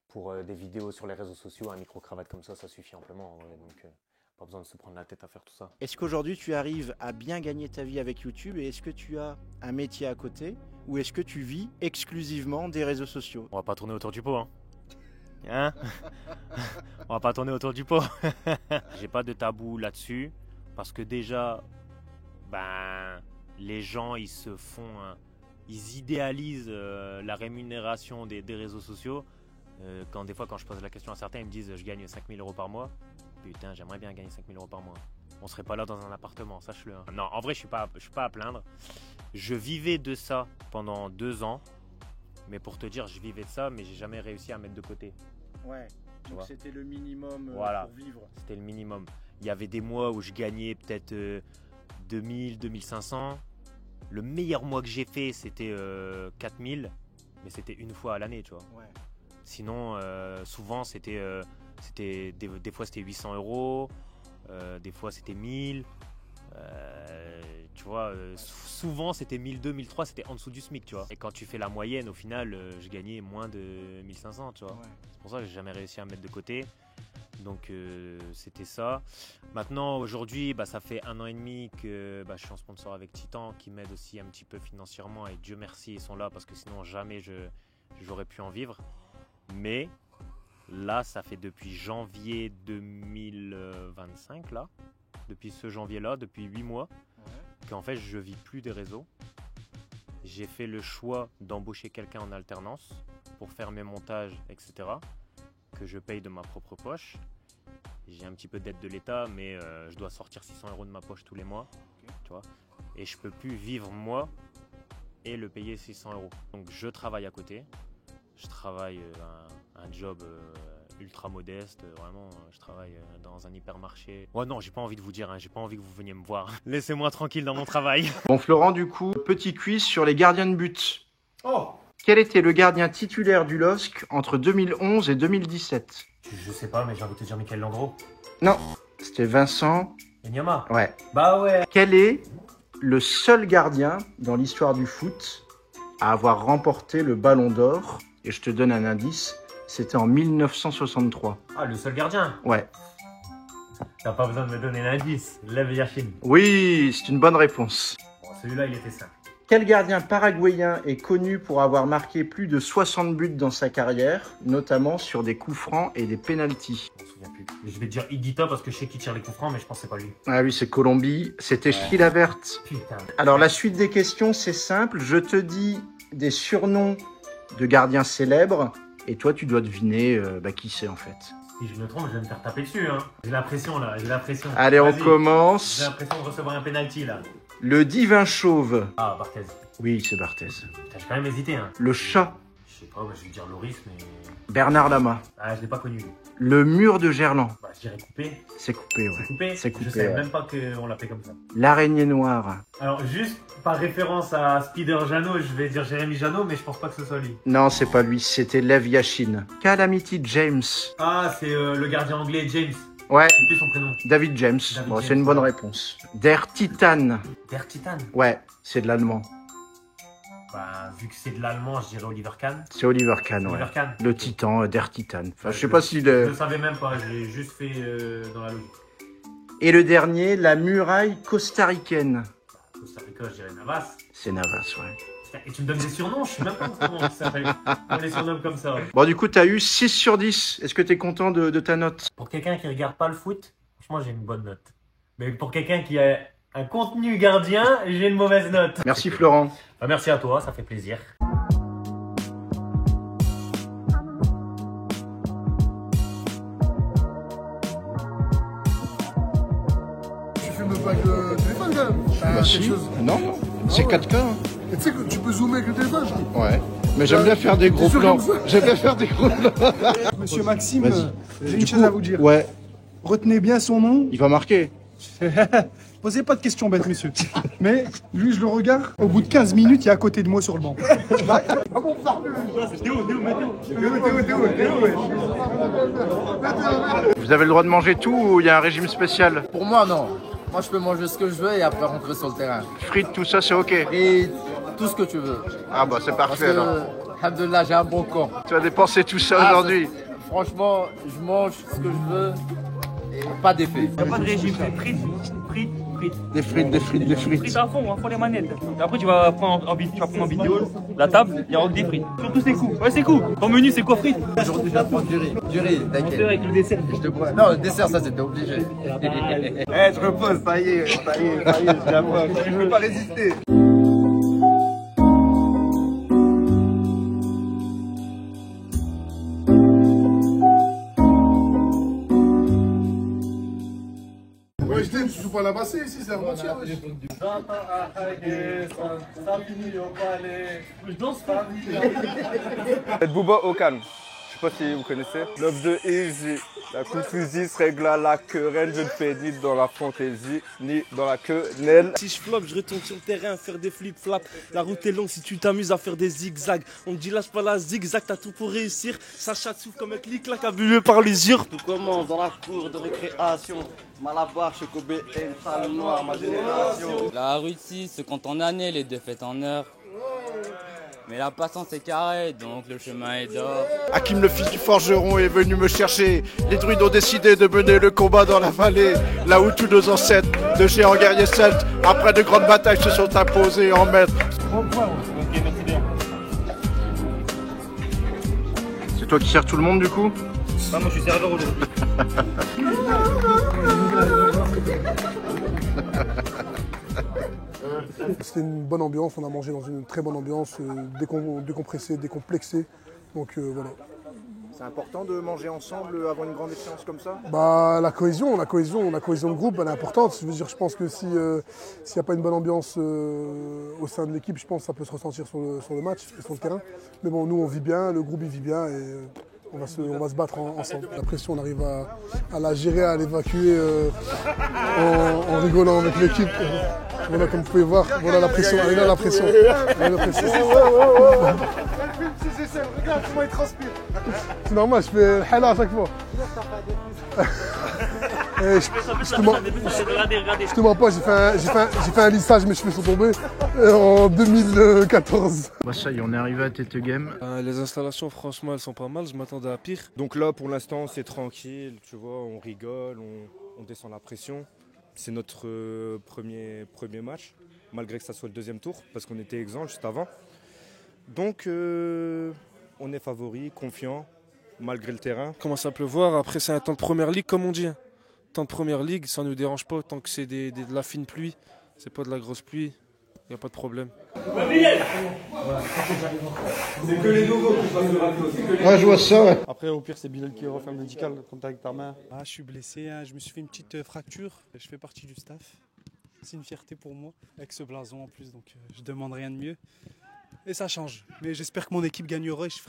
G: Pour des vidéos sur les réseaux sociaux, un micro-cravate comme ça suffit amplement. Ouais, donc, pas besoin de se prendre la tête à faire tout ça.
F: Est-ce qu'aujourd'hui, tu arrives à bien gagner ta vie avec YouTube et est-ce que tu as un métier à côté ou est-ce que tu vis exclusivement des réseaux sociaux?
G: On va pas tourner autour du pot, hein, on va pas tourner autour du pot. J'ai pas de tabou là-dessus parce que déjà, ben, les gens, ils se font... ils idéalisent la rémunération des réseaux sociaux. Des fois, quand je pose la question à certains, ils me disent je gagne 5 000 € par mois. Putain, j'aimerais bien gagner 5 000 € par mois. On serait pas là dans un appartement, sache-le. Hein. Non, en vrai, je suis pas à plaindre. Je vivais de ça pendant 2 ans. Mais pour te dire, je vivais de ça, mais j'ai jamais réussi à mettre de côté.
F: Ouais, donc c'était le minimum
G: voilà,
F: pour vivre.
G: C'était le minimum. Il y avait des mois où je gagnais peut-être 2000, 2500. Le meilleur mois que j'ai fait, c'était 4000. Mais c'était une fois à l'année, tu vois.
F: Ouais.
G: Sinon, souvent, des fois, c'était 800 €, des fois, c'était 1000. Tu vois, souvent, c'était 1200, 1300, c'était en dessous du SMIC, tu vois. Et quand tu fais la moyenne, au final, je gagnais moins de 1500, tu vois. Ouais. C'est pour ça que j'ai jamais réussi à mettre de côté. Donc, c'était ça. Maintenant, aujourd'hui, bah, ça fait 1 an et demi que je suis en sponsor avec Titan, qui m'aide aussi un petit peu financièrement. Et Dieu merci, ils sont là, parce que sinon, jamais j'aurais pu en vivre. Mais là, ça fait depuis janvier 2025, là, depuis ce janvier-là, depuis 8 mois, qu'en fait, je vis plus des réseaux. J'ai fait le choix d'embaucher quelqu'un en alternance pour faire mes montages, etc., que je paye de ma propre poche. J'ai un petit peu d'aide de l'État, mais je dois sortir 600 € de ma poche tous les mois, tu vois. Et je peux plus vivre moi et le payer 600 €. Donc, je travaille à côté. Je travaille un job ultra modeste, vraiment, je travaille dans un hypermarché. Ouais, non, j'ai pas envie de vous dire, j'ai pas envie que vous veniez me voir. Laissez-moi tranquille dans mon travail.
F: Bon, Florent, du coup, petit quiz sur les gardiens de but.
G: Oh!
F: Quel était le gardien titulaire du LOSC entre 2011 et 2017?
G: Je sais pas, mais j'ai envie de te dire Michael Landreau.
F: Non, c'était Vincent.
G: Enyama?
F: Ouais.
G: Bah ouais.
F: Quel est le seul gardien dans l'histoire du foot à avoir remporté le Ballon d'Or? Et je te donne un indice, c'était en 1963.
G: Ah, le seul gardien?
F: Ouais.
G: T'as pas besoin de me donner l'indice, Lev Yashin.
F: Oui, c'est une bonne réponse.
G: Bon, celui-là, il était simple.
F: Quel gardien paraguayen est connu pour avoir marqué plus de 60 buts dans sa carrière, notamment sur des coups francs et des pénaltys?
G: Je me souviens plus. Je vais te dire Higuita parce que je sais qui tire les coups francs, mais je pense que c'est pas lui.
F: Ah oui, c'est Colombie, c'était Chilavert.
G: Putain.
F: Alors la suite des questions, c'est simple, je te dis des surnoms de gardiens célèbres, et toi tu dois deviner qui c'est en fait.
G: Si je me trompe, je vais me faire taper dessus, hein. J'ai la pression là, j'ai la pression.
F: Allez, on commence.
G: J'ai l'impression de recevoir un penalty là.
F: Le divin chauve.
G: Ah, Barthez.
F: Oui, c'est Barthez.
G: J'ai quand même hésité, hein.
F: Le chat.
G: Je sais pas, je vais dire Loris, mais...
F: Bernard Lama.
G: Ah, je l'ai pas connu.
F: Le mur de Gerland.
G: Bah, je dirais coupé.
F: C'est coupé, ouais.
G: C'est coupé?
F: C'est coupé,
G: je savais
F: ouais.
G: même pas qu'on l'appelait comme ça.
F: L'araignée noire.
G: Alors, juste par référence à Spider Jeannot, je vais dire Jérémy Jeannot, mais je pense pas que ce soit lui.
F: Non, c'est pas lui, c'était Lev Yashin. Calamity James.
G: Ah, c'est le gardien anglais James.
F: Ouais.
G: C'est plus son prénom.
F: David James. Bon, c'est une bonne réponse. Der Titan.
G: Der Titan?
F: Ouais, c'est de l'allemand.
G: Bah, vu que c'est de l'allemand, je dirais Oliver Kahn.
F: C'est Oliver Kahn, ouais.
G: Oliver Kahn.
F: Le Titan, Der Titan. Enfin, je sais pas si le...
G: Je le savais même pas, je l'ai juste fait dans la logique.
F: Et le dernier, la muraille costaricaine.
G: Costa Rica, je dirais Navas.
F: C'est Navas, ouais.
G: Et tu me donnes des surnoms, je sais même pas comment ça s'appelle. On les surnomme comme ça.
F: Bon, du coup, t'as eu 6 sur 10. Est-ce que t'es content de ta note?
G: Pour quelqu'un qui regarde pas le foot, franchement, j'ai une bonne note. Mais pour quelqu'un qui a un contenu gardien, j'ai une mauvaise note.
F: Merci Florent.
G: Bah, merci à toi, ça fait plaisir.
O: filmes pas avec le téléphone quand même.
F: Bah si, non, c'est 4K. Hein.
O: Et tu sais que tu peux zoomer avec le téléphone.
F: Ouais. Mais j'aime bien faire des gros plans. J'aime bien faire des gros plans.
H: Monsieur Maxime, j'ai une chose à vous dire.
F: Ouais.
H: Retenez bien son nom.
F: Il va marquer.
H: Posez pas de questions bêtes, monsieur. Mais lui, je le regarde. Au bout de 15 minutes, il est à côté de moi sur le banc.
F: Vous avez le droit de manger tout ou il y a un régime spécial?
L: Pour moi, non. Moi, je peux manger ce que je veux et après rentrer sur le terrain.
F: Frites, tout ça, c'est ok.
L: Et tout ce que tu veux.
F: Ah bah c'est parfait alors.
L: Alhamdoulilah, j'ai un bon corps.
F: Tu vas dépenser tout ça aujourd'hui.
L: Franchement, je mange ce que je veux et pas d'effet.
U: Il n'y a pas de régime, c'est frites, frites, frites.
F: Des frites, des frites, des frites.
U: Frites à fond les manettes. Et après, tu vas prendre en vidéo la table, il y aura que des frites. Surtout c'est cool. Ouais, c'est cool. Ton menu, c'est quoi frites?
L: Aujourd'hui, je vais prendre du riz. Du riz, t'inquiète.
U: Avec le dessert.
L: Non, le dessert, ça, c'était obligé.
F: Je repose, ça y est, je ne peux pas résister.
O: Ouais, je t'aime, tu joues pas la bassée ici, c'est Armentières.
V: Bouba au calme. Je sais pas si vous connaissez. 9 de Easy. La confusion se règle à la querelle. Je ne fais ni dans la fantaisie, ni dans la quenelle.
I: Si je floppe, je retourne sur le terrain à faire des flip-flops. La route est longue si tu t'amuses à faire des zigzags. On me dit lâche pas la zigzag, t'as tout pour réussir. Sacha souffle comme un clic-clac abusé par l'usure.
W: Tout commence dans la cour de récréation. Malabar, Chocobé, salle noire, ma génération.
X: La réussite se compte en années, les défaites en heures. Mais la patience est carrée, donc le chemin est d'or.
F: Hakim, le fils du forgeron, est venu me chercher. Les druides ont décidé de mener le combat dans la vallée, là où tous nos ancêtres, de géants guerriers celtes, après de grandes batailles, se sont imposés en maîtres.
U: Ok, merci bien.
F: C'est toi qui sers tout le monde du coup?
U: Ah, moi je suis serveur aujourd'hui.
O: C'était une bonne ambiance, on a mangé dans une très bonne ambiance, décompressé, décomplexé. Donc voilà.
F: C'est important de manger ensemble avant une grande échéance comme ça?
O: Bah, la cohésion de groupe, elle est importante. Je veux dire, je pense que s'il n'y a pas une bonne ambiance au sein de l'équipe, je pense que ça peut se ressentir sur le match et sur le terrain. Mais bon, nous on vit bien, le groupe il vit bien et on va se battre ensemble. La pression, on arrive à la gérer, à l'évacuer en rigolant avec l'équipe. Voilà, comme vous pouvez voir, voilà la pression, elle est là la pression.
H: Regarde comment il transpire.
O: C'est normal, je fais le hala à chaque fois. Je te mens pas, j'ai fait un lissage, mes cheveux sont tombés en 2014.
F: Bah ça y est, on est arrivé à Tete Game.
I: Les installations, franchement, elles sont pas mal. Je m'attendais à pire.
Y: Donc là, pour l'instant, c'est tranquille. Tu vois, on rigole, on descend la pression. C'est notre premier match, malgré que ça soit le deuxième tour, parce qu'on était exempt juste avant. Donc, on est favori, confiant, malgré le terrain.
I: Commence à pleuvoir, après c'est un temps de première ligue comme on dit. Temps de première ligue, ça ne nous dérange pas tant que c'est de la fine pluie, c'est pas de la grosse pluie, il n'y a pas de problème.
A: C'est que les nouveaux qui passent le raclo.
F: Ouais, je vois ça, ouais.
D: Après, au pire, c'est Bilal qui refait le médical, comme t'as avec ta main.
H: Ah, je suis blessé, hein. Je me suis fait une petite fracture. Je fais partie du staff. C'est une fierté pour moi, avec ce blason en plus, donc je demande rien de mieux. Et ça change. Mais j'espère que mon équipe gagnera et je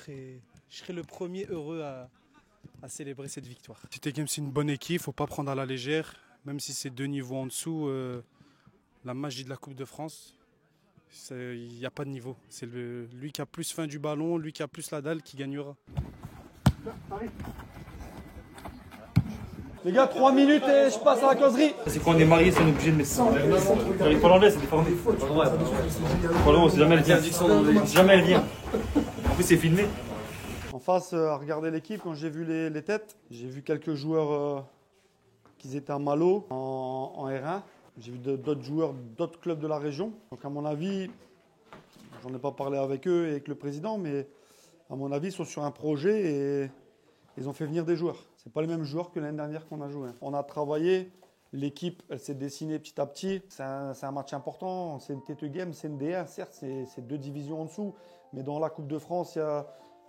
H: serai le premier heureux à célébrer cette victoire. Tete Game, c'est une bonne équipe, faut pas prendre à la légère. Même si c'est 2 niveaux en dessous, la magie de la Coupe de France, il n'y a pas de niveau. C'est lui qui a plus faim du ballon, lui qui a plus la dalle qui gagnera.
D: Les gars, 3 minutes et je passe à la causerie.
U: C'est quand on est marié, c'est obligé de mettre ça. Il faut l'enlever, c'est déformé. Pas le droit. C'est jamais elle vient. Jamais elle vient. En plus, c'est filmé.
D: En face, à regarder l'équipe, quand j'ai vu les têtes, j'ai vu quelques joueurs qui étaient à Malo, en R1. J'ai vu d'autres joueurs d'autres clubs de la région. Donc à mon avis, j'en ai pas parlé avec eux et avec le président, mais à mon avis, ils sont sur un projet et ils ont fait venir des joueurs. C'est pas les mêmes joueurs que l'année dernière qu'on a joué. On a travaillé, l'équipe, elle s'est dessinée petit à petit. C'est un match important, c'est une Tete Game, c'est une D1, certes, c'est 2 divisions en dessous, mais dans la Coupe de France, il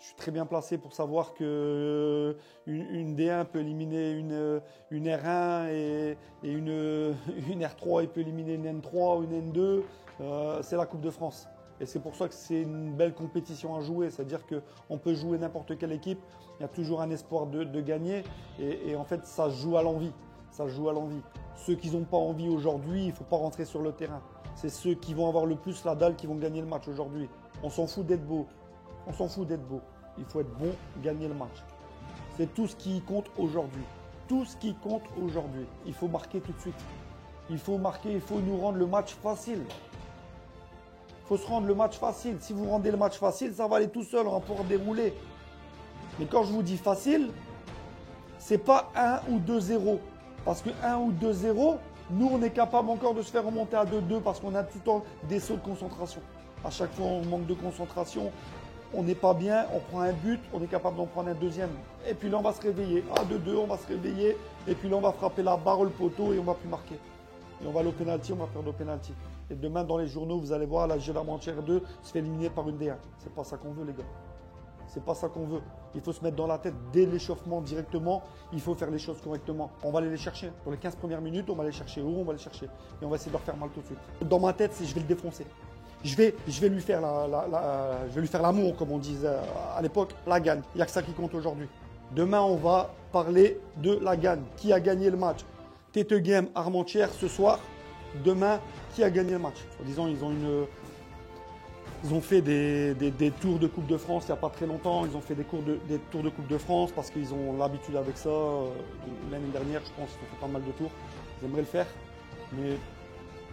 D: Je suis très bien placé pour savoir que une D1 peut éliminer une R1 et une R3 il peut éliminer une N3 ou une N2. C'est la Coupe de France. Et c'est pour ça que c'est une belle compétition à jouer. C'est-à-dire qu'on peut jouer n'importe quelle équipe. Il y a toujours un espoir de gagner. Et en fait, ça se joue à l'envie. Ça se joue à l'envie. Ceux qui n'ont pas envie aujourd'hui, il ne faut pas rentrer sur le terrain. C'est ceux qui vont avoir le plus la dalle qui vont gagner le match aujourd'hui. On s'en fout d'être beau. On s'en fout d'être beau. Il faut être bon, gagner le match. C'est tout ce qui compte aujourd'hui. Tout ce qui compte aujourd'hui. Il faut marquer tout de suite. Il faut marquer, il faut nous rendre le match facile. Il faut se rendre le match facile. Si vous rendez le match facile, ça va aller tout seul, on va pouvoir dérouler. Mais quand je vous dis facile, c'est pas 1 ou 2-0. Parce que 1 ou 2-0, nous on est capable encore de se faire remonter à 2-2 parce qu'on a tout le temps des sauts de concentration. À chaque fois on manque de concentration, on n'est pas bien, on prend un but, on est capable d'en prendre un deuxième. Et puis là on va se réveiller. À 2-2, on va se réveiller. Et puis là on va frapper la barre, le poteau et on va plus marquer. Et on va aller au pénalty, on va perdre au pénalty. Et demain dans les journaux, vous allez voir, la Gia d'Armentières 2 se fait éliminer par une D1. C'est pas ça qu'on veut les gars. C'est pas ça qu'on veut. Il faut se mettre dans la tête dès l'échauffement directement. Il faut faire les choses correctement. On va aller les chercher. Pour les 15 premières minutes, on va les chercher. Où on va les chercher. Et on va essayer de leur faire mal tout de suite. Dans ma tête, c'est je vais le défoncer. Je vais lui faire l'amour, comme on disait à l'époque, la gagne. Il n'y a que ça qui compte aujourd'hui. Demain, on va parler de la gagne. Qui a gagné le match? Téteghem, Armentières ce soir. Demain, qui a gagné le match? En disant, ils ont fait des tours de Coupe de France il n'y a pas très longtemps. Ils ont fait des tours de Coupe de France parce qu'ils ont l'habitude avec ça. L'année dernière, je pense qu'ils ont fait pas mal de tours. J'aimerais le faire, mais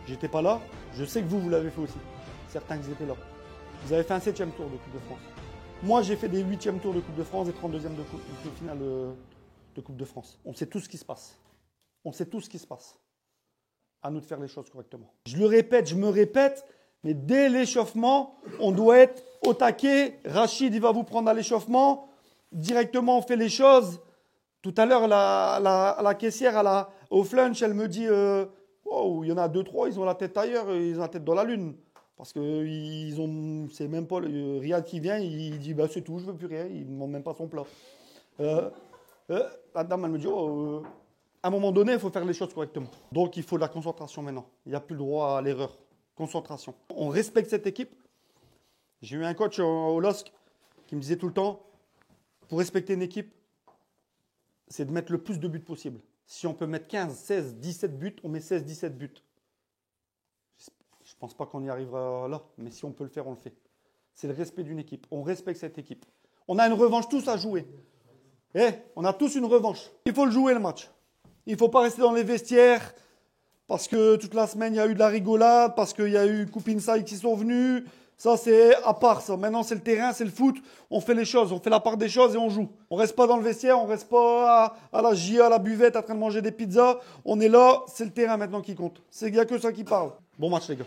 D: j'étais pas là. Je sais que vous l'avez fait aussi. Certains qui étaient là. Vous avez fait un 7e tour de Coupe de France. Moi, j'ai fait des 8e tours de Coupe de France et 32e de finale de Coupe de France. On sait tout ce qui se passe. On sait tout ce qui se passe. À nous de faire les choses correctement. Je le répète, je me répète, mais dès l'échauffement, on doit être au taquet. Rachid, il va vous prendre à l'échauffement. Directement, on fait les choses. Tout à l'heure, la caissière au flunch, elle me dit wow, il y en a 2-3, ils ont la tête ailleurs, ils ont la tête dans la lune. Parce que c'est même pas Riyad qui vient, il dit bah, c'est tout, je veux plus rien, il ne demande même pas son plat. La dame, elle me dit à un moment donné, il faut faire les choses correctement. Donc il faut de la concentration maintenant. Il n'y a plus le droit à l'erreur. Concentration. On respecte cette équipe. J'ai eu un coach au LOSC qui me disait tout le temps, pour respecter une équipe, c'est de mettre le plus de buts possible. Si on peut mettre 15, 16, 17 buts, on met 16, 17 buts. Je ne pense pas qu'on y arrivera là, mais si on peut le faire, on le fait. C'est le respect d'une équipe. On respecte cette équipe. On a une revanche tous à jouer. On a tous une revanche. Il faut le jouer le match. Il ne faut pas rester dans les vestiaires parce que toute la semaine, il y a eu de la rigolade, parce qu'il y a eu Coupe Inside qui sont venus. Ça, c'est à part ça. Maintenant, c'est le terrain, c'est le foot. On fait les choses, on fait la part des choses et on joue. On ne reste pas dans le vestiaire, on ne reste pas à la GIA, à la buvette, en train de manger des pizzas. On est là, c'est le terrain maintenant qui compte. Il n'y a que ça qui parle. Bon match, les gars.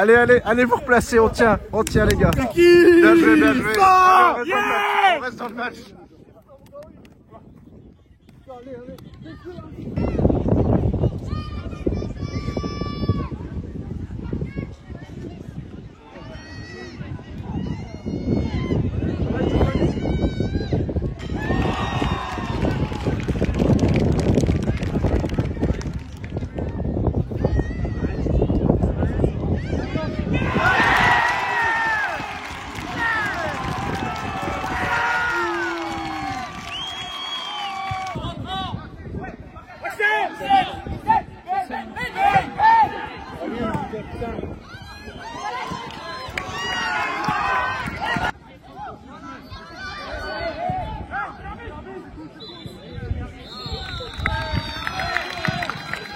F: Allez, allez, allez vous replacer, on tient les gars.
P: Qui
F: Bien joué, bien joué.
P: Ça
F: On reste dans le match.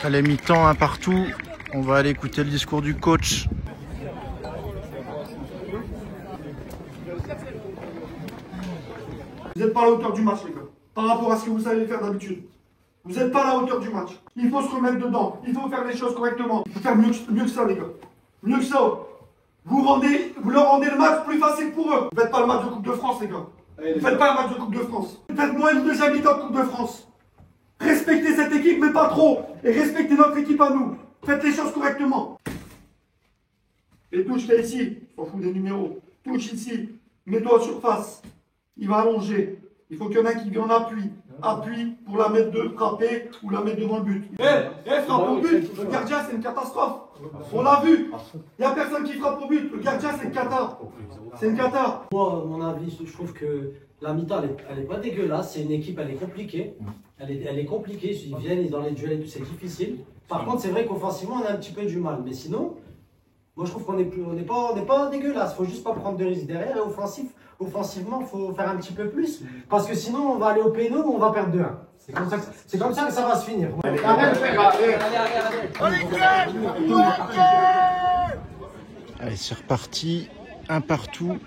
F: Allez, mi-temps, un partout. On va aller écouter le discours du coach.
A: Vous n'êtes pas à la hauteur du match, les gars. Par rapport à ce que vous savez faire d'habitude. Vous n'êtes pas à la hauteur du match. Il faut se remettre dedans. Il faut faire les choses correctement. Il faut faire mieux que ça, les gars. Mieux que ça. Vous leur rendez le match plus facile pour eux. Vous ne faites pas le match de Coupe de France, les gars. Vous ne faites pas le match de Coupe de France. Faites-moi une deuxième mi-temps de Coupe de France. Respectez cette équipe, mais pas trop. Et respectez notre équipe à nous. Faites les choses correctement. Et touche, t'es ici. On s'en fout des numéros. Touche ici. Mets-toi en surface. Il va allonger. Il faut qu'il y en ait qui vienne en appui. Appui pour la mettre de frapper ou la mettre devant le but. Frappe au but. Le gardien, c'est une catastrophe. On l'a vu. Il n'y a personne qui frappe au but. Le gardien, c'est une cata. C'est une cata.
C: Moi, à mon avis, je trouve que la mi-temps, elle est pas dégueulasse. C'est une équipe, elle est compliquée. Elle est compliquée. Ils viennent dans les duels et tout, c'est difficile. Par contre, c'est vrai qu'offensivement, on a un petit peu du mal. Mais sinon, moi, je trouve qu'on n'est pas dégueulasse. Il faut juste pas prendre de risques derrière. Et offensivement, il faut faire un petit peu plus. Parce que sinon, on va aller au péno, on va perdre 2-1. C'est comme ça que ça va se finir.
F: Allez, c'est reparti. Un partout.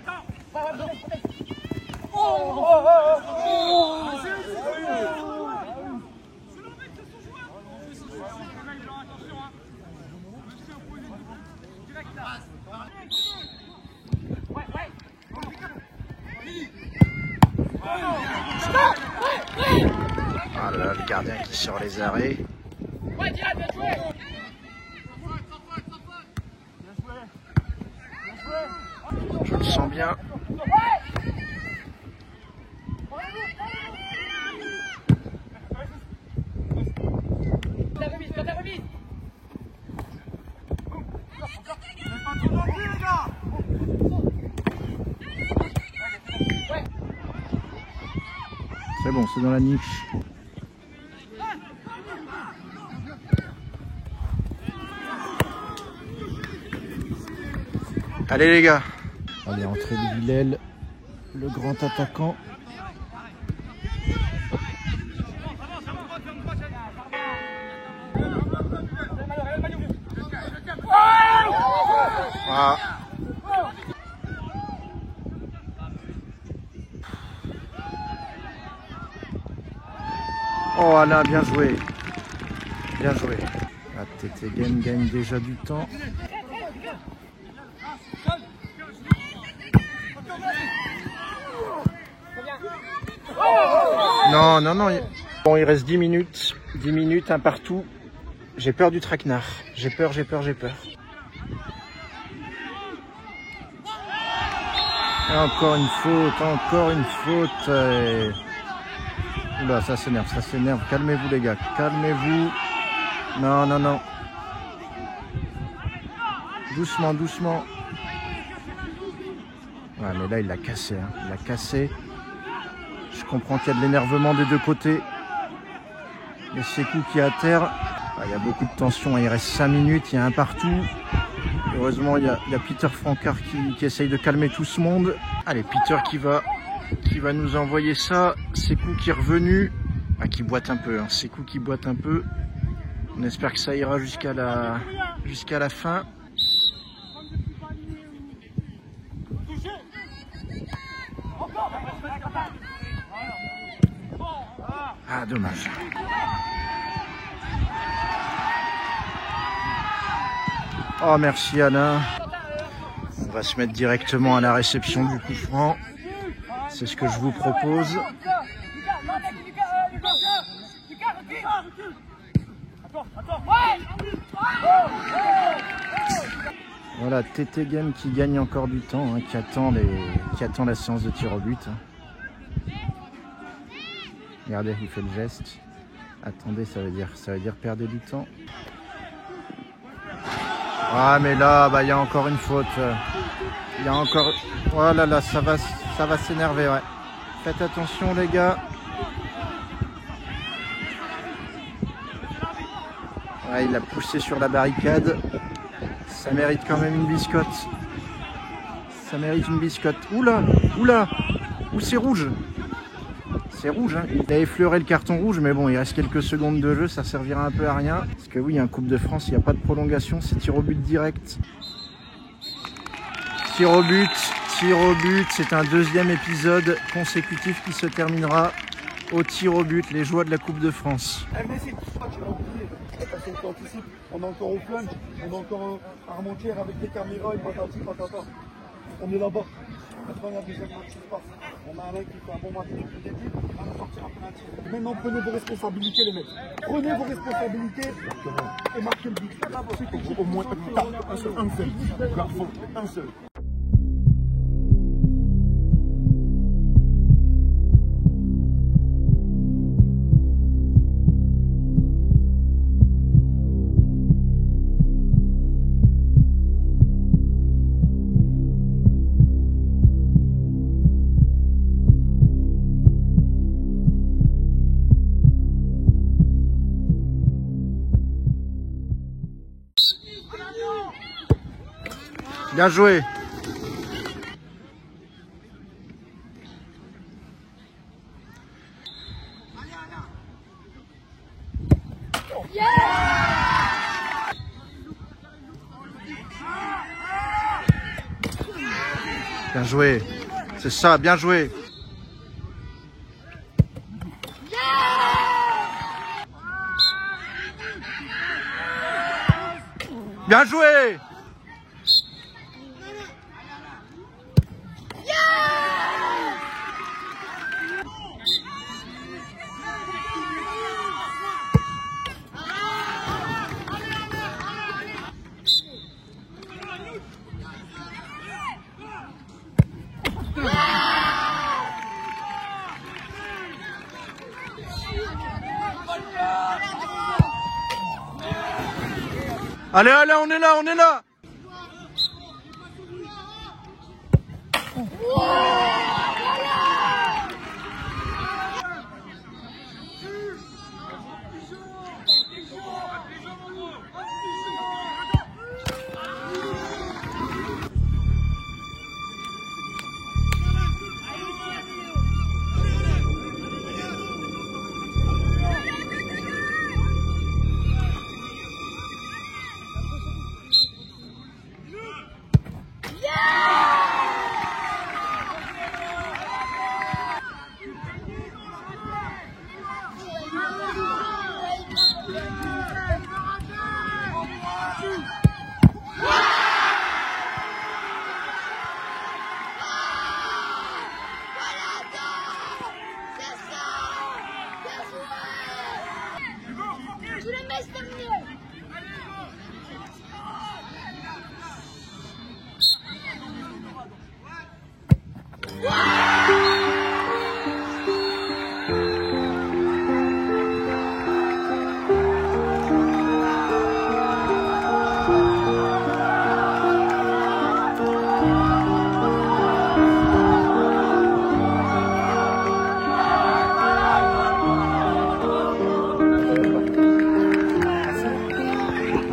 F: Ah là, le gardien qui est sur les arrêts. Je le sens bien. C'est bon, c'est dans la niche. Allez les gars. Allez, entrée de Villel, le grand attaquant. Ah. Oh Alain, bien joué. Bien joué. La Tétéguen gagne déjà du temps. Non, non, non. Bon, il reste 10 minutes. 10 minutes, un partout. J'ai peur du traquenard. J'ai peur. Encore une faute. Oula, ça s'énerve. Calmez-vous les gars, calmez-vous. Non. Doucement. Ouais, mais là, il l'a cassé. Il l'a cassé. Je comprends qu'il y a de l'énervement des deux côtés. Et Sekou qui est à terre. Il y a beaucoup de tension. Il reste 5 minutes. Il y a un partout. Heureusement, il y a Peter Francard qui essaye de calmer tout ce monde. Allez, Peter qui va nous envoyer ça. Sekou qui est revenu. Qui boite un peu. Sekou qui boite un peu. On espère que ça ira jusqu'à la fin. Ah, dommage. Oh, merci Alain. On va se mettre directement à la réception du coup franc. C'est ce que je vous propose. Voilà, TT Game qui gagne encore du temps, hein, qui attend la séance de tir au but. Regardez, il fait le geste. Attendez, ça veut dire perdre du temps. Ah mais là, bah il y a encore une faute. Il y a encore. Oh là là, ça va s'énerver, ouais. Faites attention les gars. Ouais, il a poussé sur la barricade. Ça mérite quand même une biscotte. Ça mérite une biscotte. Oula, oula, où c'est rouge. C'est rouge, hein. Il a effleuré le carton rouge, mais bon, il reste quelques secondes de jeu, ça servira un peu à rien. Parce que oui, un Coupe de France, il n'y a pas de prolongation, c'est tir au but direct. Tir au but, c'est un deuxième épisode consécutif qui se terminera au tir au but, les joies de la Coupe de France.
A: On est encore au plunge, on est encore à Armentières avec des caméras et patati patata. On est là-bas. Maintenant, il y a deuxième match qui se passe. On a un mec qui fait un bon match depuis le début, il va nous sortir un penalty. Maintenant, prenez vos responsabilités, les mecs. Prenez vos responsabilités et marquez le but. Au moins un seul. Un seul.
F: Bien joué. Bien joué. C'est ça, bien joué. Bien joué. Allez, allez, on est là, on est là.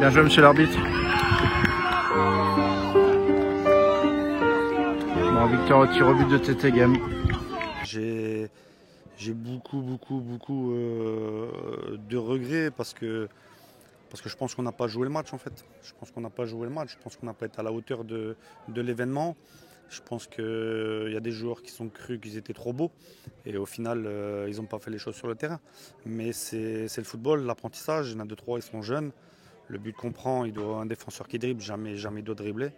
F: Bien joué, monsieur l'arbitre. Bon, victoire au tir au but de TT Game.
D: J'ai beaucoup de regrets parce que je pense qu'on n'a pas joué le match en fait. Je pense qu'on n'a pas joué le match. Je pense qu'on n'a pas été à la hauteur de l'événement. Je pense qu'il y a des joueurs qui sont crus qu'ils étaient trop beaux et au final ils n'ont pas fait les choses sur le terrain. Mais c'est le football, l'apprentissage. Il y en a 2-3, ils sont jeunes. Le but qu'on prend, il doit un défenseur qui dribble, jamais il doit dribbler.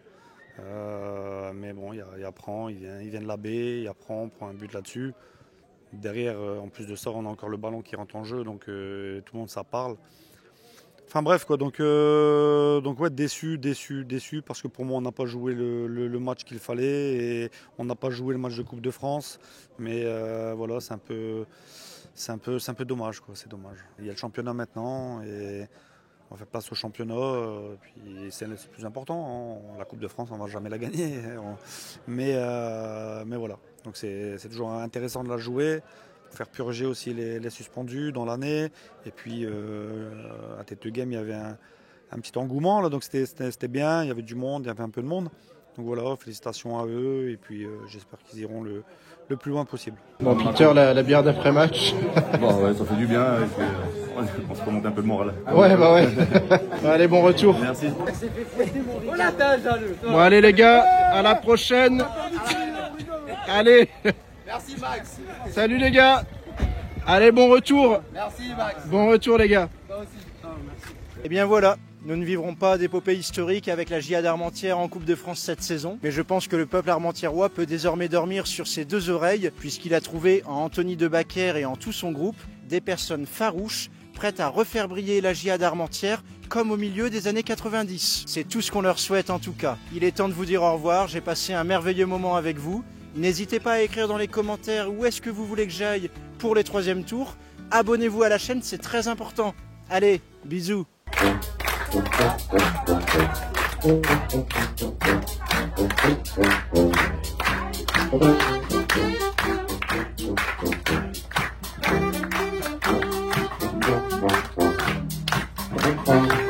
D: Mais bon, il apprend, il vient de la baie, il apprend, on prend un but là-dessus. Derrière, en plus de ça, on a encore le ballon qui rentre en jeu, donc tout le monde ça parle. Enfin bref, quoi, donc ouais, déçu, parce que pour moi, on n'a pas joué le match qu'il fallait et on n'a pas joué le match de Coupe de France. Mais voilà, c'est un peu dommage, quoi, c'est dommage. Il y a le championnat maintenant et on fait place au championnat, puis c'est le plus important. Hein. La Coupe de France, on ne va jamais la gagner. Mais voilà, donc c'est toujours intéressant de la jouer. Faire purger aussi les suspendus dans l'année. Et puis à Tête Game, il y avait un petit engouement, là, donc c'était bien, il y avait du monde, il y avait un peu de monde. Donc voilà, félicitations à eux et puis j'espère qu'ils iront le plus loin possible.
F: Bon, Peter, la bière d'après-match.
R: Bon, ouais, ça fait du bien, et puis, on se remonte un peu le moral.
F: Ouais, bah ouais. Allez, bon retour.
R: Merci.
F: Bon, allez les gars, à la prochaine. Allez.
W: Merci Max.
F: Salut les gars. Allez, bon retour.
W: Merci Max.
F: Bon retour les gars.
W: Toi aussi.
F: Et bien voilà, nous ne vivrons pas d'épopée historique avec la JA d'Armentières en Coupe de France cette saison, mais je pense que le peuple armentiérois peut désormais dormir sur ses deux oreilles, puisqu'il a trouvé en Anthony Debacker et en tout son groupe des personnes farouches, prêtes à refaire briller la JA d'Armentières comme au milieu des années 90. C'est tout ce qu'on leur souhaite en tout cas. Il est temps de vous dire au revoir, j'ai passé un merveilleux moment avec vous. N'hésitez pas à écrire dans les commentaires où est-ce que vous voulez que j'aille pour les 3e tours. Abonnez-vous à la chaîne, c'est très important. Allez, bisous.
E: Thank you.